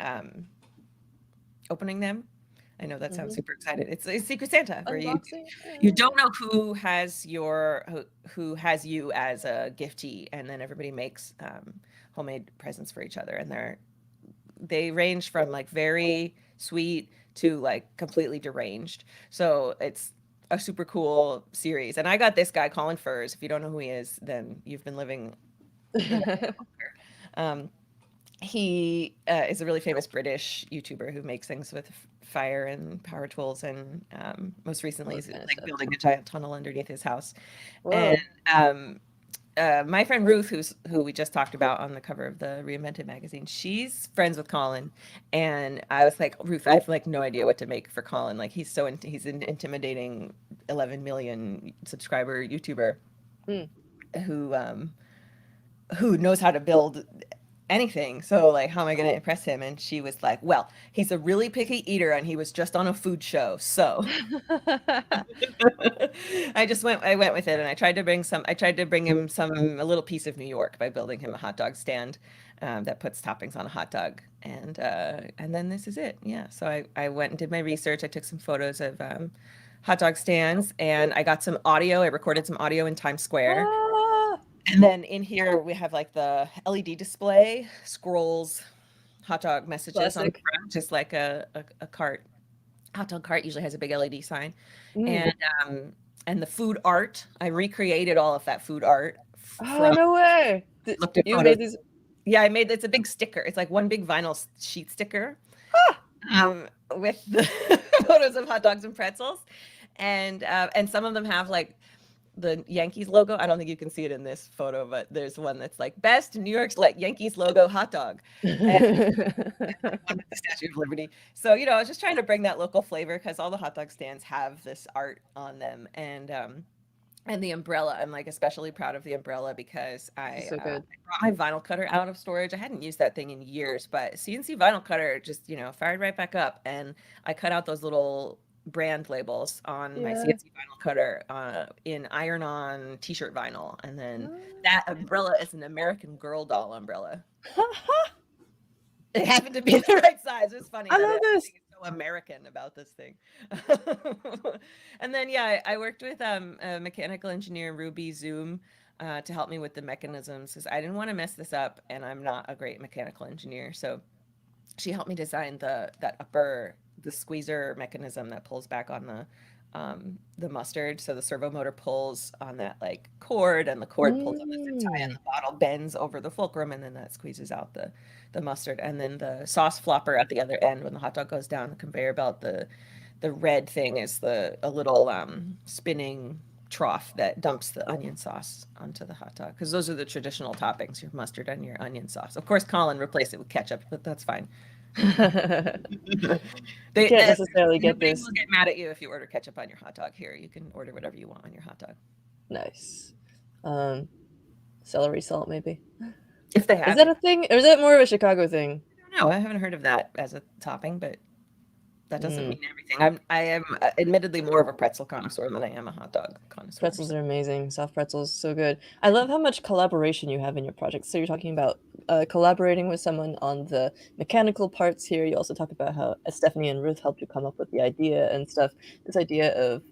opening them. I know that sounds super excited. It's a Secret Santa where
Unboxing?
you don't know who has who has you as a giftee, and then everybody makes homemade presents for each other, and they range from like very sweet to like completely deranged. So it's a super cool series. And I got this guy, Colin Furs. If you don't know who he is, then you've been living in um, he is a really famous British YouTuber who makes things with fire and power tools, and most recently
All
is
this kind of
like
stuff.
building a giant tunnel underneath his house.
Whoa.
And my friend Ruth, who we just talked about on the cover of the Reinvented magazine, she's friends with Colin, and I was like, Ruth, I have like no idea what to make for Colin. Like he's an intimidating 11 million subscriber YouTuber
Hmm.
who knows how to build anything. So like, how am I going to impress him? And she was like, well, he's a really picky eater and he was just on a food show. So I went with it and I tried to bring him a little piece of New York by building him a hot dog stand that puts toppings on a hot dog. And then this is it. Yeah. So I went and did my research. I took some photos of hot dog stands and I got some audio. I recorded some audio in Times Square.
Ah,
And then in here we have like the LED display scrolls hot dog messages on the
classic.
front, just like a cart. Hot dog cart usually has a big LED sign.
Mm.
And and the food art, I recreated all of that food art
Oh,
from
no way.
looked at
You
photos.
made these.
Yeah, it's a big sticker. It's like one big vinyl sheet sticker
Ah!
with the photos of hot dogs and pretzels. And some of them have like the Yankees logo. I don't think you can see it in this photo, but there's one that's like best New York's like Yankees logo hot dog. And one with the Statue of Liberty. So, I was just trying to bring that local flavor because all the hot dog stands have this art on them. And the umbrella, I'm like especially proud of the umbrella because
So good.
brought my vinyl cutter out of storage. I hadn't used that thing in years, but CNC vinyl cutter just, fired right back up. And I cut out those little brand labels on my
Yeah.
CNC vinyl cutter in iron-on t-shirt vinyl. And then
Ah.
that umbrella is an American Girl doll umbrella. It happened to be the right size. It was funny.
I love this.
Is so American about this thing. And then, yeah, I worked with a mechanical engineer, Ruby Zoom, to help me with the mechanisms because I didn't want to mess this up, and I'm not a great mechanical engineer. So she helped me design the squeezer mechanism that pulls back on the mustard. So the servo motor pulls on that like cord, and the cord pulls on the zip tie, and the bottle bends over the fulcrum, and then that squeezes out the mustard. And then the sauce flopper at the other end, when the hot dog goes down the conveyor belt, the red thing is a little spinning trough that dumps the onion sauce onto the hot dog, because those are the traditional toppings: your mustard and your onion sauce. Of course, Colin replaced it with ketchup, but that's fine.
You can't necessarily get
nobody
this.
will get mad at you if you order ketchup on your hot dog. Here, you can order whatever you want on your hot dog.
Nice. Celery salt, maybe.
If they have.
Is that a thing, or is that more of a Chicago thing?
I don't know. I haven't heard of that as a topping, but That doesn't
Mm.
mean everything. I am admittedly more of a pretzel connoisseur than I am a hot dog connoisseur.
Pretzels are amazing. Soft pretzels, so good. I love how much collaboration you have in your projects. So you're talking about collaborating with someone on the mechanical parts here. You also talk about how Stephanie and Ruth helped you come up with the idea and stuff. This idea of,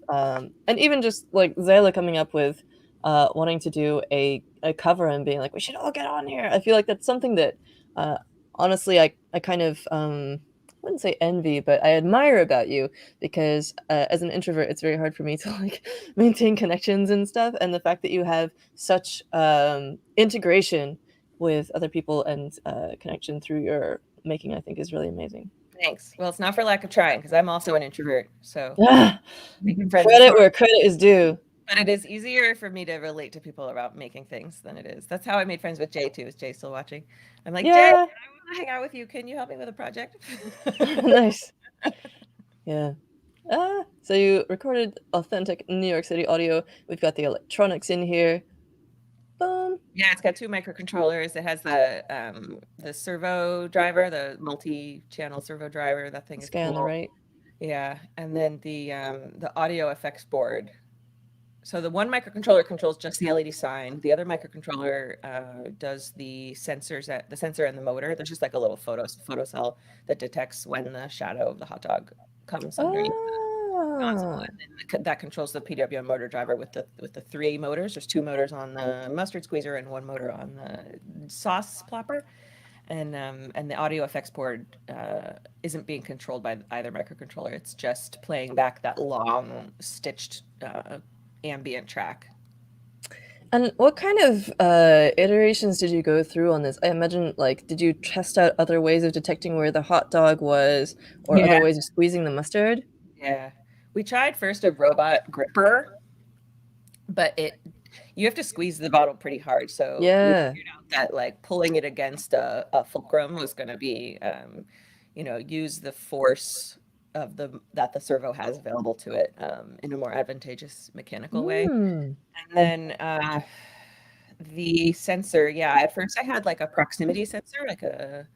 and even just like Zayla coming up with wanting to do a cover and being like, we should all get on here. I feel like that's something that, uh, honestly, I kind of, I wouldn't say envy, but I admire about you because as an introvert, it's very hard for me to like maintain connections and stuff. And the fact that you have such integration with other people and connection through your making, I think, is really amazing.
Thanks. Well, it's not for lack of trying because I'm also an introvert. So
Ah,
making friends is
credit
hard.
where credit is due.
But it is easier for me to relate to people about making things than it is. That's how I made friends with Jay too. Is Jay still watching? I'm like, Jay, I
Yeah,
want to hang out with you. Can you help me with a project?
nice. Yeah. So you recorded authentic New York City audio. We've got the electronics in here. Boom.
Yeah, it's got two microcontrollers. It has the servo driver, the multi-channel servo driver. That thing
This
is
guy on the
cool.
right.
Yeah, and then the audio effects board. So the one microcontroller controls just the LED sign. The other microcontroller does the sensors at the sensor and the motor. There's just like a little photo cell that detects when the shadow of the hot dog comes underneath console,
Ah.
and then that controls the PWM motor driver with the three motors. There's two motors on the mustard squeezer and one motor on the sauce plopper. And the audio effects board isn't being controlled by either microcontroller. It's just playing back that long stitched ambient track.
And what kind of iterations did you go through on this? I imagine, like, did you test out other ways of detecting where the hot dog was, or
Yeah,
other ways of squeezing the mustard?
yeah. We tried first a robot gripper, but you have to squeeze the bottle pretty hard. So we
Yeah.
figured out that like pulling it against a fulcrum was going to be, use the force of the servo has available to it in a more advantageous mechanical way.
Hmm.
And then the sensor, yeah, at first I had like a proximity sensor, like a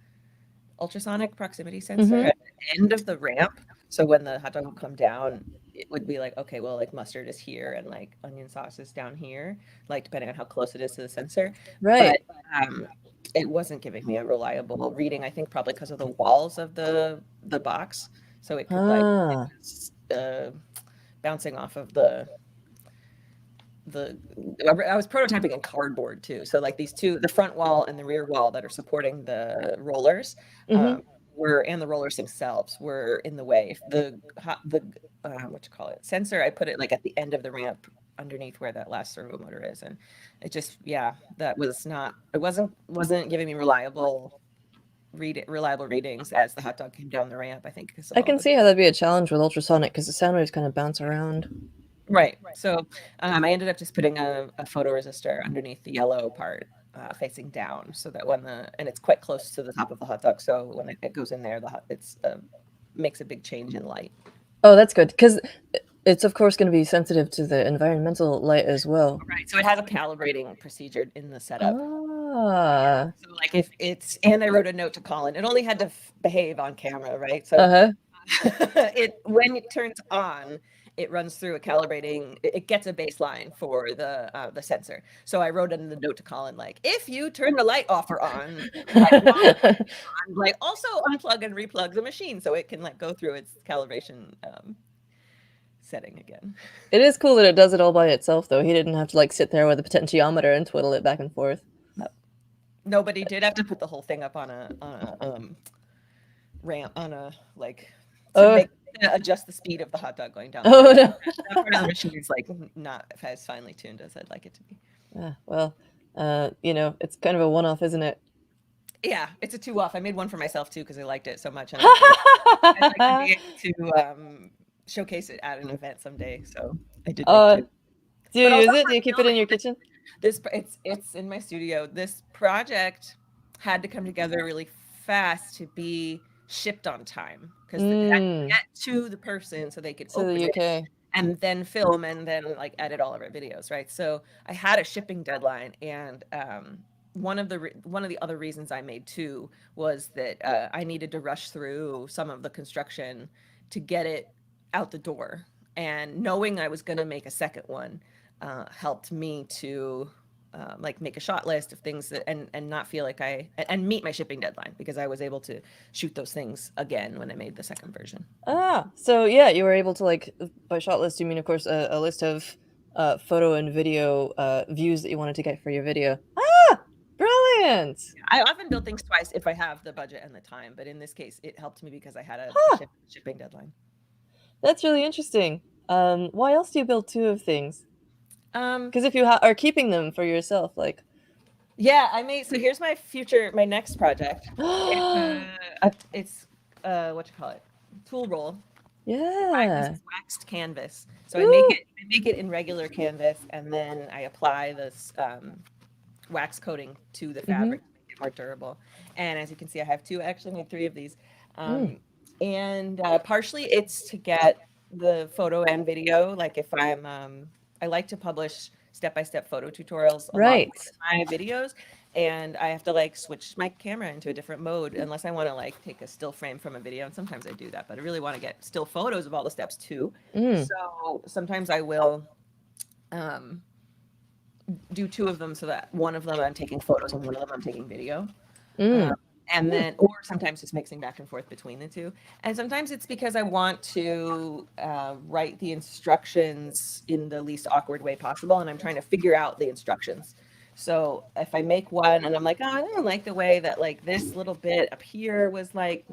ultrasonic proximity sensor
Mm-hmm.
at the end of the ramp. So when the hot dog would come down, it would be like, okay, well, like mustard is here and like onion sauce is down here, like depending on how close it is to the sensor. But
Right.
um, it wasn't giving me a reliable reading. I think probably because of the walls of the box, so it could like it
Ah.
was bouncing off of the I was prototyping in cardboard too. So like these two, the front wall and the rear wall that are supporting the rollers,
Mm-hmm.
and the rollers themselves were in the way. The what you call it, sensor, I put it like at the end of the ramp underneath where that last servo motor is, and it just, yeah, that was not, it wasn't giving me reliable readings as the hot dog came down the ramp. I think because of
I
all
can
the
see how that'd be a challenge with ultrasonic because the sound waves kind of bounce around.
right. So I ended up just putting a photoresistor underneath the yellow part, facing down, so that and it's quite close to the top of the hot dog. So when it goes in there, it's makes a big change in light.
Oh, that's good because it's of course going to be sensitive to the environmental light as well.
Right. So it has a calibrating procedure in the setup.
Ah.
So like if it's, and I wrote a note to Colin. It only had to behave on camera, right? So
Uh-huh.
it when it turns on, it runs through a calibrating. It gets a baseline for the sensor. So I wrote in the note to Colin, like, if you turn the light off or on, like like also unplug and replug the machine so it can like go through its calibration setting again.
It is cool that it does it all by itself, though. He didn't have to like sit there with a potentiometer and twiddle it back and forth.
No, but he did have to put the whole thing up on a ramp, on a like
Oh,
to adjust the speed of the hot dog going down.
oh no.
That part of the machine is like not as finely tuned as I'd like it to be.
Well, it's kind of a one-off, isn't it?
Yeah, it's a two off. I made one for myself too because I liked it so much, and I'd like to be able to showcase it at an event someday. So I did make two.
Do you
But
use
also
it?
for
Do you keep it in
filming,
your kitchen?
it's in my studio. This project had to come together really fast to be shipped on time because they had to get to the person so they could
To
open
the
it
UK.
and then film and then like edit all of our videos, right? So I had a shipping deadline, and one of the other reasons I made two was that I needed to rush through some of the construction to get it out the door. And knowing I was going to make a second one helped me to like make a shot list of things that, and not feel like and meet my shipping deadline, because I was able to shoot those things again when I made the second version.
So yeah, you were able to, like, by shot list, you mean, of course, a list of photo and video views that you wanted to get for your video. Brilliant.
I often build things twice if I have the budget and the time, but in this case, it helped me because I had a shipping deadline.
That's really interesting. Why else do you build two of things?
Um,
Because if you are keeping them for yourself, like,
yeah, so here's my next project. It's what you call it? Tool roll. This
yeah.
is waxed canvas. So
Woo!
I make it in regular canvas, and then I apply this wax coating to the fabric to make it more durable. And as you can see, I have two. I actually made three of these. And partially it's to get the photo and video. Like if I like to publish step-by-step photo tutorials along
Right.
with my videos, and I have to like switch my camera into a different mode unless I want to like take a still frame from a video. And sometimes I do that, but I really want to get still photos of all the steps too. So sometimes I will do two of them, so that one of them I'm taking photos and one of them I'm taking video. And then, or sometimes just mixing back and forth between the two. And sometimes it's because I want to write the instructions in the least awkward way possible, and I'm trying to figure out the instructions. So if I make one and I'm like, oh, I don't like the way that like this little bit up here was like,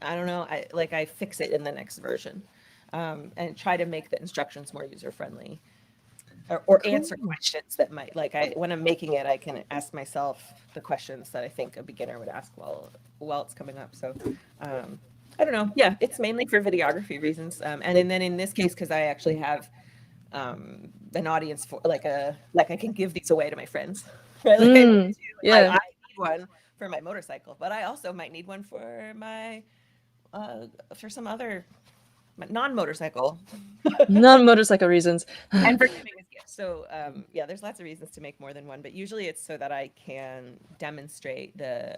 I don't know, I fix it in the next version, and try to make the instructions more user friendly. Or answer questions that might, like, when I'm making it, I can ask myself the questions that I think a beginner would ask while it's coming up. So I don't know. Yeah, it's mainly for videography reasons. And then in this case, because I actually have an audience for like I can give these away to my friends. Right?
Yeah.
I need one for my motorcycle, but I also might need one for my for some other non-motorcycle.
Non-motorcycle reasons.
And for giving as gifts. So yeah, there's lots of reasons to make more than one, but usually it's so that I can demonstrate the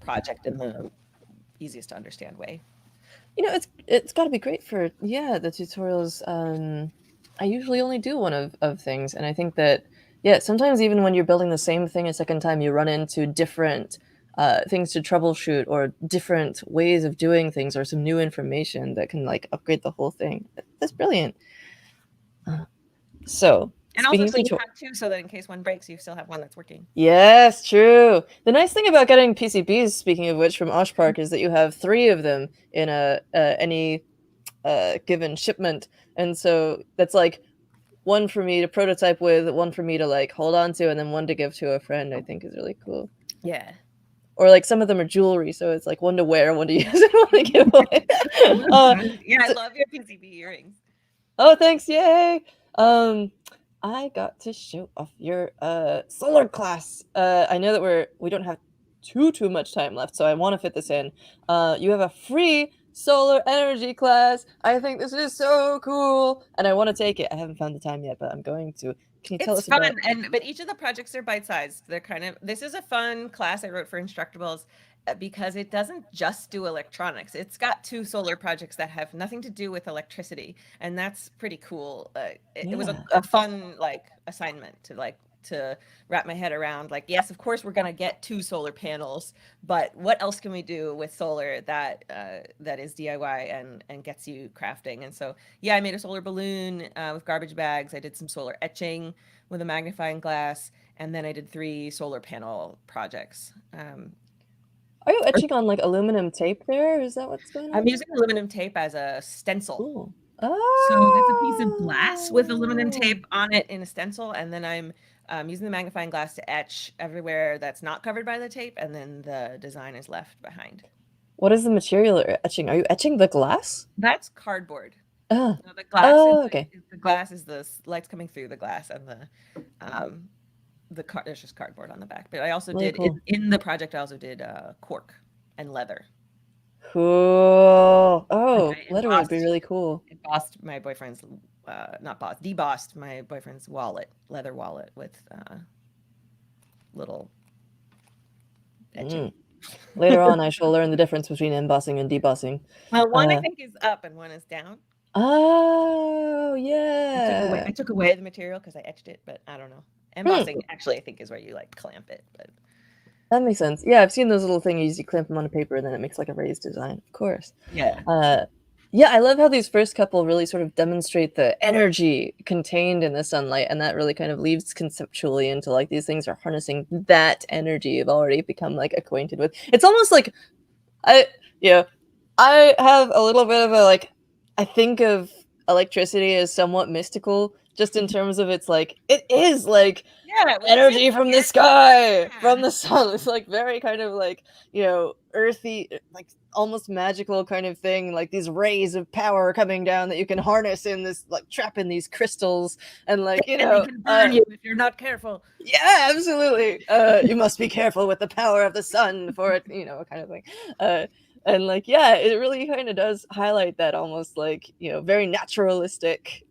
project in the easiest to understand way.
You know, it's got to be great for the tutorials. I usually only do one of things, and I think that sometimes even when you're building the same thing a second time, you run into different things to troubleshoot, or different ways of doing things, or some new information that can like upgrade the whole thing. That's brilliant. So,
and also,
speaking
so
of
you have two, so that in case one breaks, you still have one that's working.
Yes, true. The nice thing about getting PCBs, speaking of which, from Osh Park, is that you have 3 of them in any given shipment, and so that's like one for me to prototype with, one for me to like hold on to, and then one to give to a friend. I think is really cool.
Yeah.
Or like some of them are jewelry, so it's like one to wear, one to use, and one to give away.
Yeah, I love your PCB earrings.
Oh, thanks! Yay! I got to show off your solar class. I know that we don't have too much time left, so I want to fit this in. You have a free solar energy class. I think this is so cool, and I want to take it. I haven't found the time yet, but I'm going to. Can you tell us
fun,
about?
but each of the projects are bite-sized. They're this is a fun class I wrote for Instructables, because it doesn't just do electronics. It's got 2 solar projects that have nothing to do with electricity, and that's pretty cool. It was a fun like assignment to wrap my head around. Like, yes, of course we're gonna get 2 solar panels, but what else can we do with solar that is DIY and gets you crafting? And so yeah, I made a solar balloon with garbage bags. I did some solar etching with a magnifying glass, and then I did 3 solar panel projects.
Are you etching on like aluminum tape there? Is that what's going on?
I'm using aluminum tape as a stencil.
Cool.
So that's a piece of glass with aluminum tape on it in a stencil, and then I'm using the magnifying glass to etch everywhere that's not covered by the tape, and then the design is left behind.
What is the material you're etching? Are you etching the glass?
That's cardboard.
So
the glass
okay.
The glass is the lights coming through the glass, and there's just cardboard on the back. But I also did
cool.
in the project. I also did cork and leather.
Cool. Oh, leather would be really cool.
Embossed my boyfriend's debossed my boyfriend's leather wallet with little etching.
Later on, I shall learn the difference between embossing and debussing.
Well, one I think is up and one is down.
Oh,
I
yeah.
took away the material because I etched it, but I don't know.
Hmm.
Embossing actually I think is where you like clamp it, but
That makes sense. Yeah, I've seen those little thingies. You clamp them on a paper, and then it makes like a raised design. Of course.
yeah.
Uh, yeah, I love how these first couple really sort of demonstrate the energy contained in the sunlight, and that really kind of leads conceptually into like these things are harnessing that energy you've already become like acquainted with. It's almost like I, you know, I have a little bit of a like, I think of electricity as somewhat mystical, just in terms of it's like it is like
Yeah, when it's in
energy from the
here.
sky, from
Yeah.
the sun. It's like very kind of like, earthy, like almost magical kind of thing. Like these rays of power coming down that you can harness in this, like trap in these crystals, and like,
And they can burn you if you're not careful.
yeah, absolutely. You must be careful with the power of the sun for it, kind of thing. Uh, and like, yeah, it really kind of does highlight that almost like, very naturalistic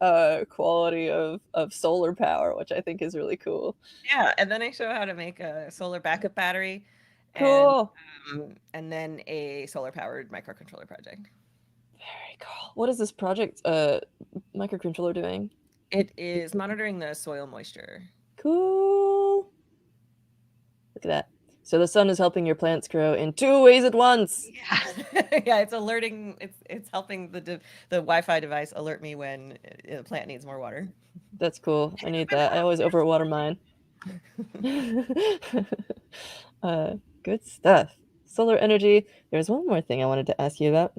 quality of solar power, which I think is really cool.
Yeah, and then I show how to make a solar backup battery
Cool.
and then a solar powered microcontroller project.
Very cool. What is this project microcontroller doing?
It is monitoring the soil moisture.
Cool. Look at that. So the sun is helping your plants grow in two ways at once.
Yeah. Yeah, it's alerting it's helping the Wi-Fi device alert me when a plant needs more water.
That's cool. I need that. I always overwater mine. uh, Good stuff. Solar energy. There's one more thing I wanted to ask you about.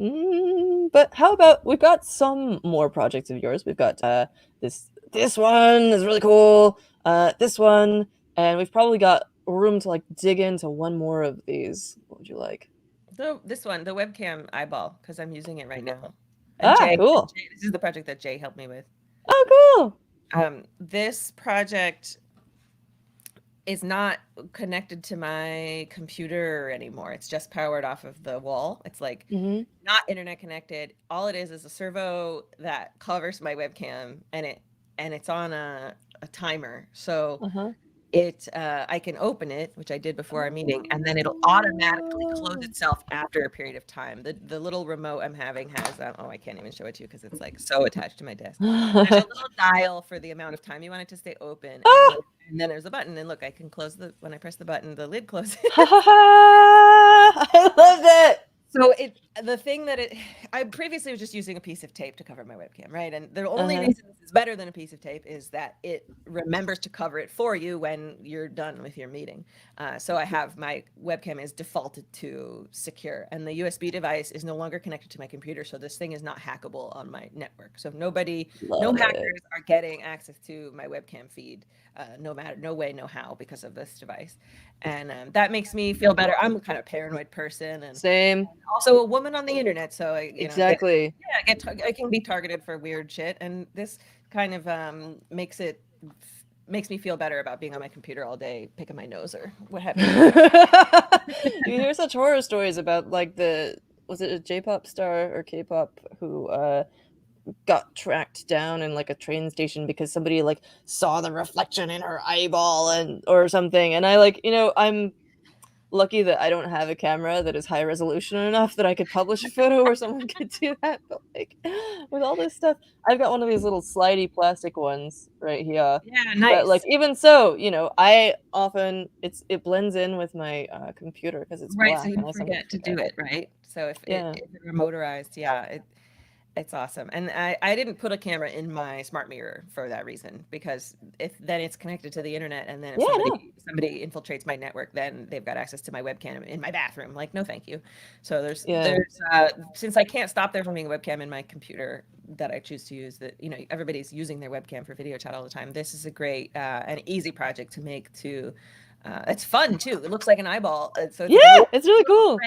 But how about we've got some more projects of yours. We've got this one is really cool. This one, and we've probably got room to like dig into one more of these. What would you like?
This one, the webcam eyeball, because I'm using it right now. And
Ah, cool.
This is the project that Jay helped me with.
Oh, cool.
This project is not connected to my computer anymore. It's just powered off of the wall. It's like
Mm-hmm.
not internet connected. All it is a servo that covers my webcam, and it's on a timer. So
Uh-huh.
I can open it, which I did before our meeting, and then it'll automatically close itself after a period of time. The little remote I'm having has I can't even show it to you because it's like so attached to my desk. There's a little dial for the amount of time you want it to stay open,
Ah!
and then there's a button, and look, I can close when I press the button, the lid closes.
Ha ha ha! I love it.
So the thing that I previously was just using a piece of tape to cover my webcam, right? And the only
Uh-huh.
reason this is better than a piece of tape is that it remembers to cover it for you when you're done with your meeting. So I have my webcam is defaulted to secure, and the USB device is no longer connected to my computer, so this thing is not hackable on my network. So no
Love it.
hackers are getting access to my webcam feed, no way, no how, because of this device, and that makes me feel better. I'm a kind of paranoid person, and
Same.
also a woman on the internet, so
Exactly.
I can be targeted for weird shit, and this kind of makes me feel better about being on my computer all day, picking my nose or what have you.
You hear such horror stories about like was it a J-pop star or K-pop who got tracked down in like a train station because somebody like saw the reflection in her eyeball and or something. And I like, I'm lucky that I don't have a camera that is high resolution enough that I could publish a photo where someone could do that. But like with all this stuff, I've got one of these little slidey plastic ones right here.
Yeah,
But like
nice.
even so, I often it blends in with my computer because it's
Right, so
black
you
and I
forget
sometimes
to do
forget.
it, right? So
Yeah.
if it were motorized, yeah, it's awesome. And I didn't put a camera in my smart mirror for that reason, because if then it's connected to the internet, and then if
Yeah, no.
somebody infiltrates my network, then they've got access to my webcam in my bathroom. Like, no, thank you. So
Yeah.
since I can't stop there from being a webcam in my computer that I choose to use, that everybody's using their webcam for video chat all the time. This is a great and easy project to make. It's fun too. It looks like an eyeball, so it's
Yeah,
like a
it's really cool.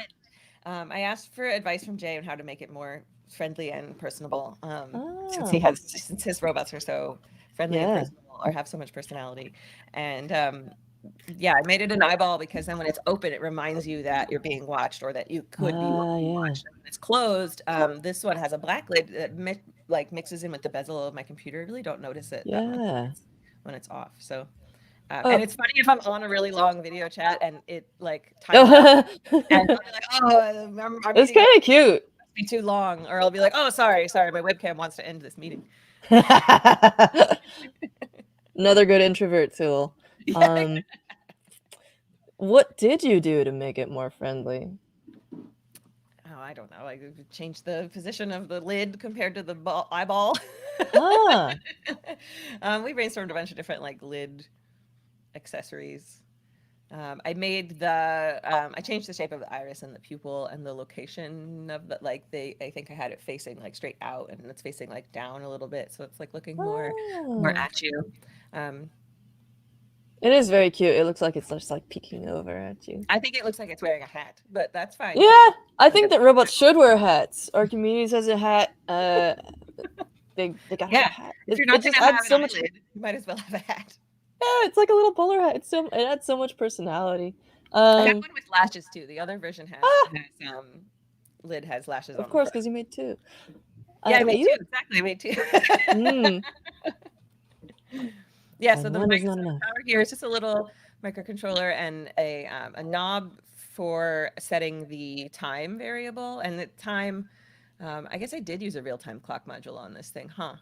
friend. I asked for advice from Jay on how to make it more friendly and personable.
Ah.
Since his robots are so friendly and
Yeah.
personable, or have so much personality, and yeah, I made it an eyeball because then when it's open, it reminds you that you're being watched, or that you could be
Ah, yeah.
watched. And when it's closed, this one has a black lid that mixes in with the bezel of my computer. I really don't notice it that much
Yeah.
when it's off. So And it's funny if I'm on a really long video chat and it like times out, and I'll be like, "Oh, our
It's
meeting
kind of cute.
must be too long," or I'll be like, "Oh, sorry, my webcam wants to end this meeting."
Another good introvert tool.
Yeah.
What did you do to make it more friendly?
Oh, I don't know. I changed the position of the lid compared to the eyeball.
Ah,
We brainstormed a bunch of different like lid accessories. I made the I changed the shape of the iris and the pupil and the location of the like they I think I had it facing like straight out and it's facing like down a little bit, so it's like looking more
ah.
at you. Um,
It is very cute. It looks like it's just like peeking over at you.
I think it looks like it's wearing a hat, but that's fine because
Yeah, I
like
think that robots should wear hats. Our community has a hat. They gotta have a
yeah.
hat.
If you're
It
not
just
gonna have
adds
an
so much.
eyelid, you might as well have a hat.
Yeah, it's like a little bowler hat. It adds so much personality.
I have one with lashes too. The other version
Ah,
has lid has lashes
of
on the
course,
front.
because you made two.
Yeah, I made
You.
two. Exactly, I made two.
Mm,
Yeah, so
and
the
one is
mic,
not
so the
enough.
power here is just a little microcontroller and a knob for setting the time variable and the time. I guess I did use a real time clock module on this thing, huh?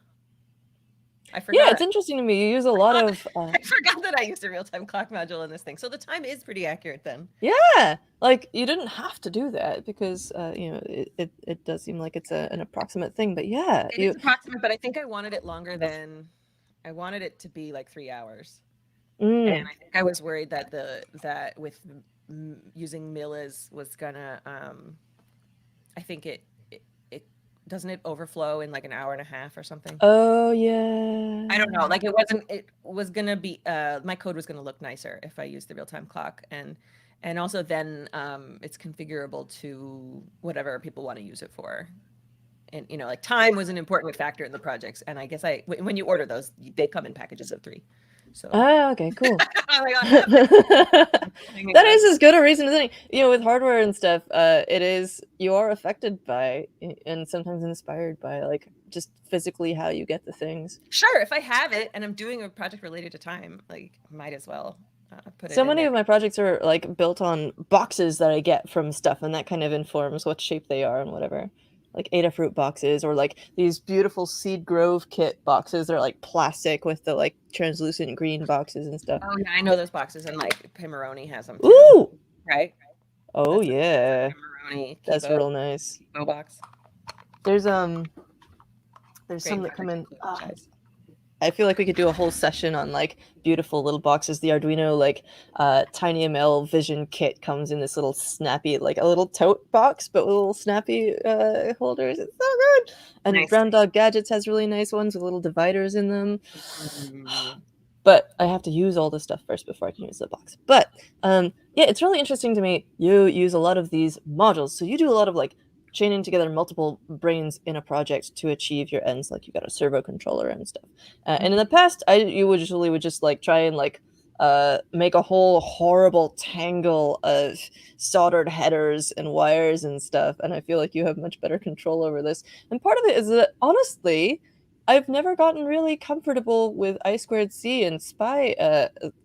I
Yeah, it's
forgot.
interesting to me. You use a lot
I
of.
forgot that I used a real time clock module in this thing. So the time is pretty accurate then.
Yeah, like you didn't have to do that because it does seem like it's an approximate thing. But yeah,
It is approximate, but I think I wanted it longer than I wanted it to be like 3 hours. And
mm,
I think I was worried that that with using Milla's was gonna I think it doesn't it overflow in like an hour and a half or something.
oh yeah.
I don't know. Like it was gonna be my code was gonna look nicer if I used the real time clock and also then it's configurable to whatever people want to use it for. And like time was an important factor in the projects. And I guess when you order those, they come in packages of 3. So
Ah, okay, cool.
oh my God,
That is as good a reason as any. With hardware and stuff, you are affected by and sometimes inspired by like just physically how you get the things.
sure, if I have it and I'm doing a project related to time, like might as well put it
So
in
many
there.
of my projects are like built on boxes that I get from stuff, and that kind of informs what shape they are and whatever. Like Adafruit boxes, or like these beautiful Seed Grove kit boxes. They're like plastic with the like translucent green boxes and stuff.
Oh yeah, I know those boxes, and like Pimoroni has them too,
Ooh!
right?
Oh
That's a
yeah.
Pimoroni
That's
Kibo
real nice.
box.
There's some
Great
that come
project
in.
to franchise.
I feel like we could do a whole session on like beautiful little boxes. The Arduino like Tiny ML Vision kit comes in this little snappy, like a little tote box, but with little snappy holders. It's so good. And
Nice.
Brown Dog Gadgets has really nice ones with little dividers in them.
Mm.
But I have to use all this stuff first before I can use the box. But yeah, it's really interesting to me. You use a lot of these modules, so you do a lot of like chaining together multiple brains in a project to achieve your ends. Like you got a servo controller and stuff. And in the past, you usually would just like try and like make a whole horrible tangle of soldered headers and wires and stuff. And I feel like you have much better control over this. And part of it is that honestly, I've never gotten really comfortable with I2C and SPI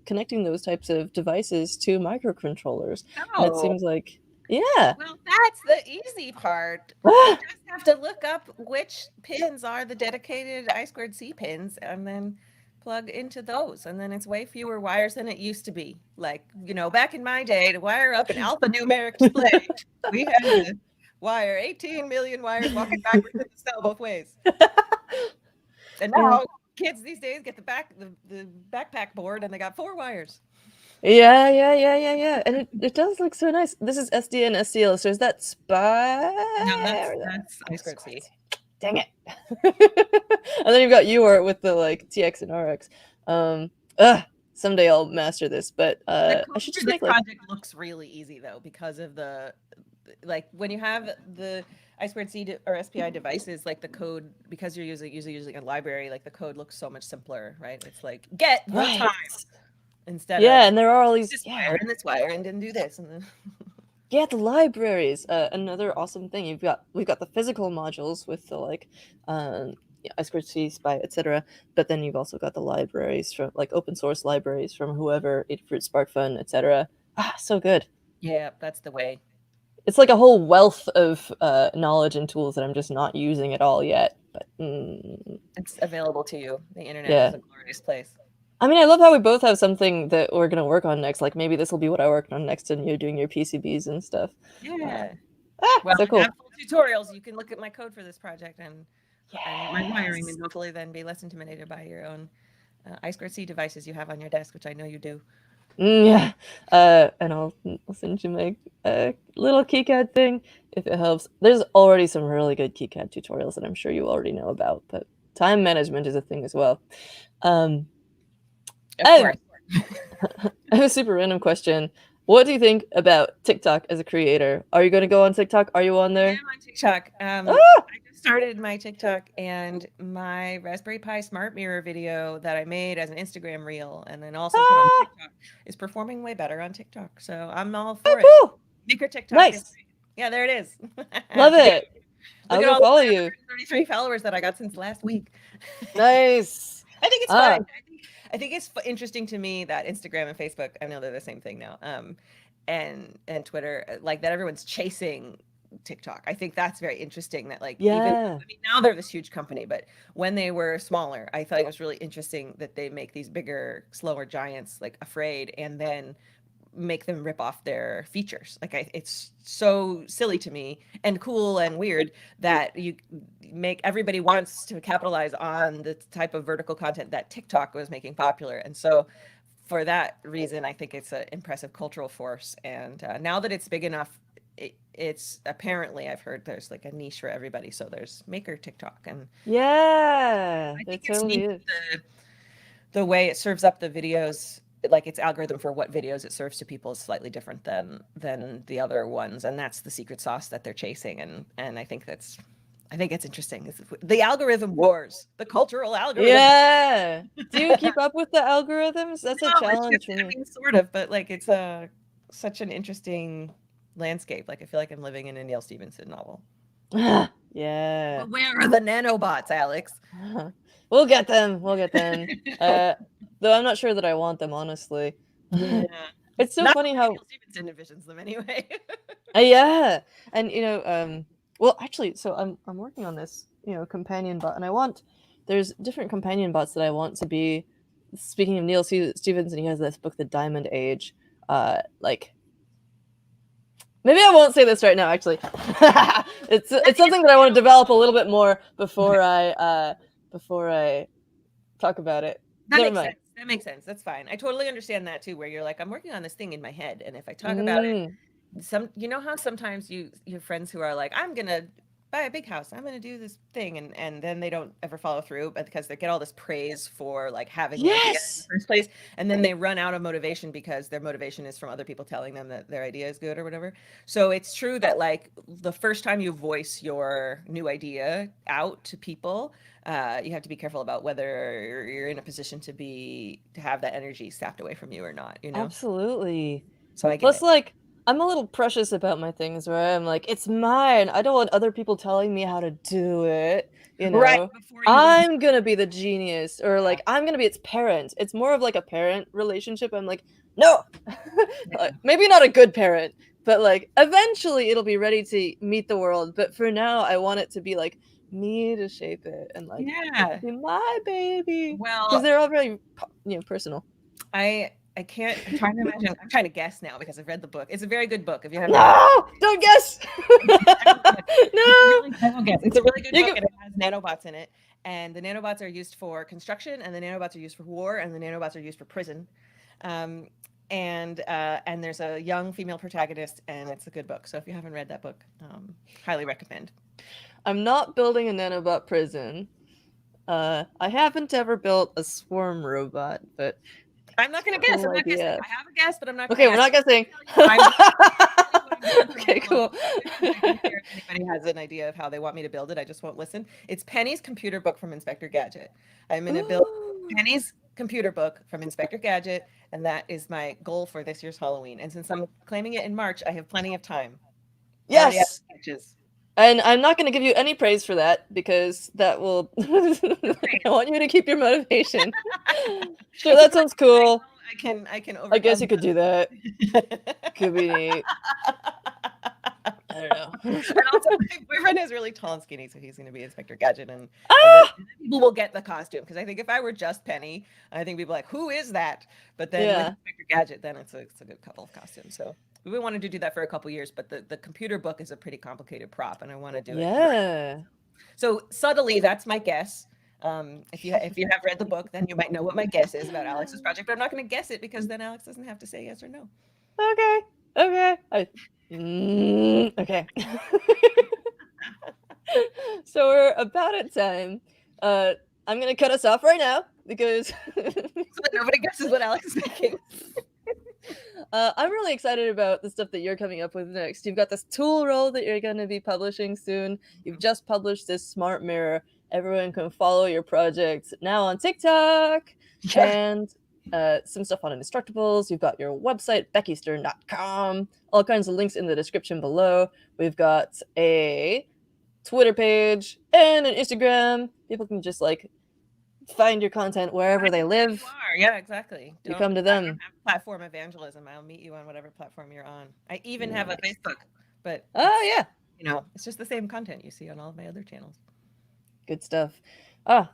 connecting those types of devices to microcontrollers. And it
Oh,
seems like, yeah.
well, that's the easy part. You
Ah,
just have to look up which pins are the dedicated I2C pins and then plug into those. And then it's way fewer wires than it used to be. Like, back in my day, to wire up an alphanumeric display, we had to wire 18 million wires walking backwards in the cell both ways. And
yeah.
now kids these days get the backpack board and they got 4 wires.
Yeah. And it does look so nice. This is SD and SCL, so is that SPI?
No,
Or
that's I2C.
Dang it. And then you've got UART with the like TX and RX. Someday I'll master this, but
The
I
code
should
for
just
this
make like
project looks really easy though because of like when you have the I2C or SPI devices, like the code because you're usually using a library, like the code looks so much simpler, right? It's like get the
right.
time instead of
Yeah, and there are all these
this wire and this wire and then do this and then
yeah, the libraries. Another awesome thing we've got the physical modules with the like I2C, Spy, etc. But then you've also got the libraries from like open source libraries from whoever, Adafruit, SparkFun, etc. So good.
Yeah, that's the way.
It's like a whole wealth of knowledge and tools that I'm just not using at all yet. But
It's available to you. The internet is
yeah.
a glorious place.
I mean, I love how we both have something that we're going to work on next. Like maybe this will be what I worked on next and you're doing your PCBs and stuff.
Yeah. Well,
So
I
cool.
have full tutorials. You can look at my code for this project and my wiring,
Yes.
and hopefully then be less intimidated by your own I2C devices you have on your desk, which I know you do.
Yeah. And I'll send you my little KiCad thing if it helps. There's already some really good KiCad tutorials that I'm sure you already know about, but time management is a thing as well.
Of
I
course.
have a super random question. What do you think about TikTok as a creator? Are you going to go on TikTok? Are you on
I
there?
am on TikTok.
Ah!
I just started my TikTok, and my Raspberry Pi Smart Mirror video that I made as an Instagram reel and then also put on
Ah!
TikTok is performing way better on TikTok. So I'm all for
Oh,
it.
cool.
Make your TikTok.
Nice.
Yeah, there it is.
Love it.
Look
I'll
at
go
all of
follow
my
you.
133 followers that I got since last week.
Nice.
I think it's fun.
Ah,
I think it's interesting to me that Instagram and Facebook, I know they're the same thing now, and Twitter, like that everyone's chasing TikTok. I think that's very interesting that like even
yeah.
I mean now they're this huge company, but when they were smaller, I thought it was really interesting that they make these bigger, slower giants like afraid and then make them rip off their features. Like it's so silly to me and cool and weird that you make everybody wants to capitalize on the type of vertical content that TikTok was making popular. And so for that reason, I think it's an impressive cultural force. And now that it's big enough, it's apparently I've heard there's like a niche for everybody. So there's Maker TikTok, and
Yeah.
I think
It
it's
totally
neat
is.
the way it serves up the videos. Like its algorithm for what videos it serves to people is slightly different than the other ones, and that's the secret sauce that they're chasing. And I think it's interesting. It's the algorithm wars, the cultural algorithm.
Yeah. Do you keep up with the algorithms? That's a
No, it's
challenge
just,
for
I
me.
mean, sort of, but like it's a such an interesting landscape. Like I feel like I'm living in a Neil Stephenson novel.
Yeah.
But where are the nanobots, Alex?
We'll get them. We'll get them. Though I'm not sure that I want them, honestly.
Yeah,
It's so
not
funny
the way
how
Neil Stephenson envisions them anyway.
yeah. And well actually, so I'm working on this, companion bot, and there's different companion bots that I want to be. Speaking of Neil Stephenson, he has this book, The Diamond Age. Like maybe I won't say this right now. Actually, it's something that I want to develop a little bit more before I talk about it.
That
Never
makes
mind.
sense. That makes sense. That's fine. I totally understand that too, where you're like, I'm working on this thing in my head, and if I talk about it,
Mm,
you know how sometimes you have friends who are like, I'm gonna buy a big house, I'm gonna do this thing, and then they don't ever follow through, but because they get all this praise for like having the idea in the
yes.
first place, and then they run out of motivation because their motivation is from other people telling them that their idea is good or whatever. So it's true that like the first time you voice your new idea out to people, you have to be careful about whether you're in a position to have that energy sapped away from you or not, you know?
Absolutely.
So I get
Plus,
it.
like, I'm a little precious about my things where I'm like, it's mine. I don't want other people telling me how to do it.
Right before you've even
I'm gonna be the genius, or
yeah,
like, I'm gonna be its parent. It's more of like a parent relationship. I'm like, no,
yeah.
maybe not a good parent, but like, eventually it'll be ready to meet the world. But for now, I want it to be like me to shape it and like it to
Yeah.
be my baby because
Well,
they're all very, personal.
I can't. I'm trying to imagine. I'm trying to guess now because I've read the book. It's a very good book. If you haven't read
No, don't guess.
it, I won't guess. It's a
No,
really, I won't guess. It's a really good
you
book,
can.
and it has nanobots in it. And the nanobots are used for construction, and the nanobots are used for war, and the nanobots are used for prison. Um, and there's a young female protagonist, and it's a good book. So if you haven't read that book, highly recommend.
I'm not building a nanobot prison. I haven't ever built a swarm robot, but
I'm not going to guess.
cool
I'm not guessing.
idea.
I have a guess, but I'm not going
Okay,
to
we're
guess.
not guessing.
I'm just telling you what I'm doing for my
Okay,
own
cool.
project, and I don't care if anybody has an idea of how they want me to build it. I just won't listen. It's Penny's computer book from Inspector Gadget. I'm going to build
Ooh.
Penny's computer book from Inspector Gadget, and that is my goal for this year's Halloween. And since I'm claiming it in March, I have plenty of time. I already have
Yes.
sketches.
And I'm not going to give you any praise for that because that will. I want you to keep your motivation. Sure, that sounds cool.
I can overcome.
I guess you could do that. Could be neat. I don't know.
And also, my boyfriend is really tall and skinny, so he's going to be Inspector Gadget, and
Ah!
then people will get the costume. Because I think if I were just Penny, I think people like, who is that? But then with Inspector Gadget, then it's a good couple of costumes. So we been wanted to do that for a couple years, but the computer book is a pretty complicated prop, and I want to do it.
Yeah.
So subtly, that's my guess. If you have read the book, then you might know what my guess is about Alex's project. But I'm not going to guess it because then Alex doesn't have to say yes or no.
Okay. Okay. So we're about at time. I'm gonna cut us off right now because
so that nobody guesses what Alex is making.
I'm really excited about the stuff that you're coming up with next. You've got this tool roll that you're going to be publishing soon. You've just published this smart mirror. Everyone can follow your project now on TikTok. Yeah. And some stuff on Indestructibles. You've got your website, beckystern.com. All kinds of links in the description below. We've got a Twitter page and an Instagram. People can just like find your content wherever they live.
Yeah, exactly.
You come to them.
I don't have platform evangelism. I'll meet you on whatever platform you're on. I even have a Facebook, but
yeah,
it's just the same content you see on all of my other channels.
Good stuff.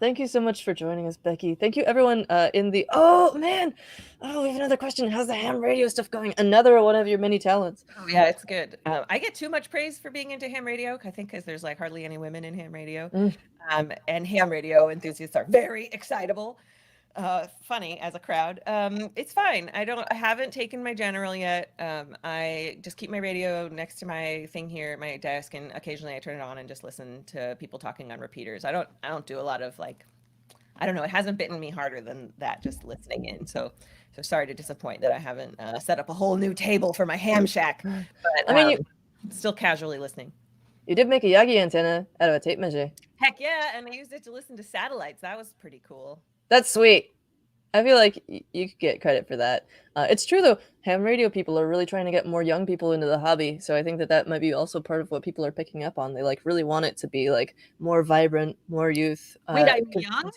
Thank you so much for joining us, Becky. Thank you, everyone in the... Oh, man! Oh, we have another question. How's the ham radio stuff going? Another one of your many talents.
Oh, yeah, it's good. I get too much praise for being into ham radio, I think, because there's like hardly any women in ham radio. And ham radio enthusiasts are very excitable. Funny as a crowd. It's fine. I haven't taken my general yet. I just keep my radio next to my thing here at my desk, and occasionally I turn it on and just listen to people talking on repeaters. I don't do a lot of like, I don't know. It hasn't bitten me harder than that, just listening in. So sorry to disappoint that I haven't set up a whole new table for my ham shack. But I mean, still casually listening.
You did make a Yagi antenna out of a tape measure.
Heck yeah, and I used it to listen to satellites. That was pretty cool.
That's sweet. I feel like you could get credit for that. It's true, though. Ham radio people are really trying to get more young people into the hobby. So I think that might be also part of what people are picking up on. They like really want it to be like more vibrant, more youth.
Wait, I'm young?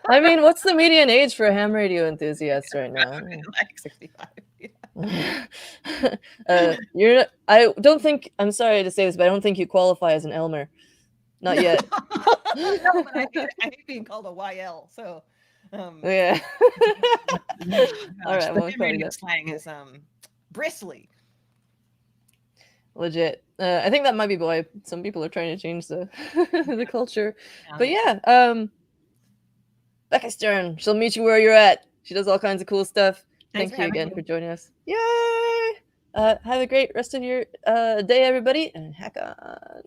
I mean, what's the median age for a ham radio enthusiast right now?
Like 65.
Yeah. I'm sorry to say this, but I don't think you qualify as an Elmer. Not yet.
No, but I hate being called a YL. So,
yeah.
All right. Well, the slang is bristly.
Legit. I think that might be why some people are trying to change the the culture. But yeah, Becky Stern. She'll meet you where you're at. She does all kinds of cool stuff. Thank you again for joining us. Yay! Have a great rest of your day, everybody, and hack on.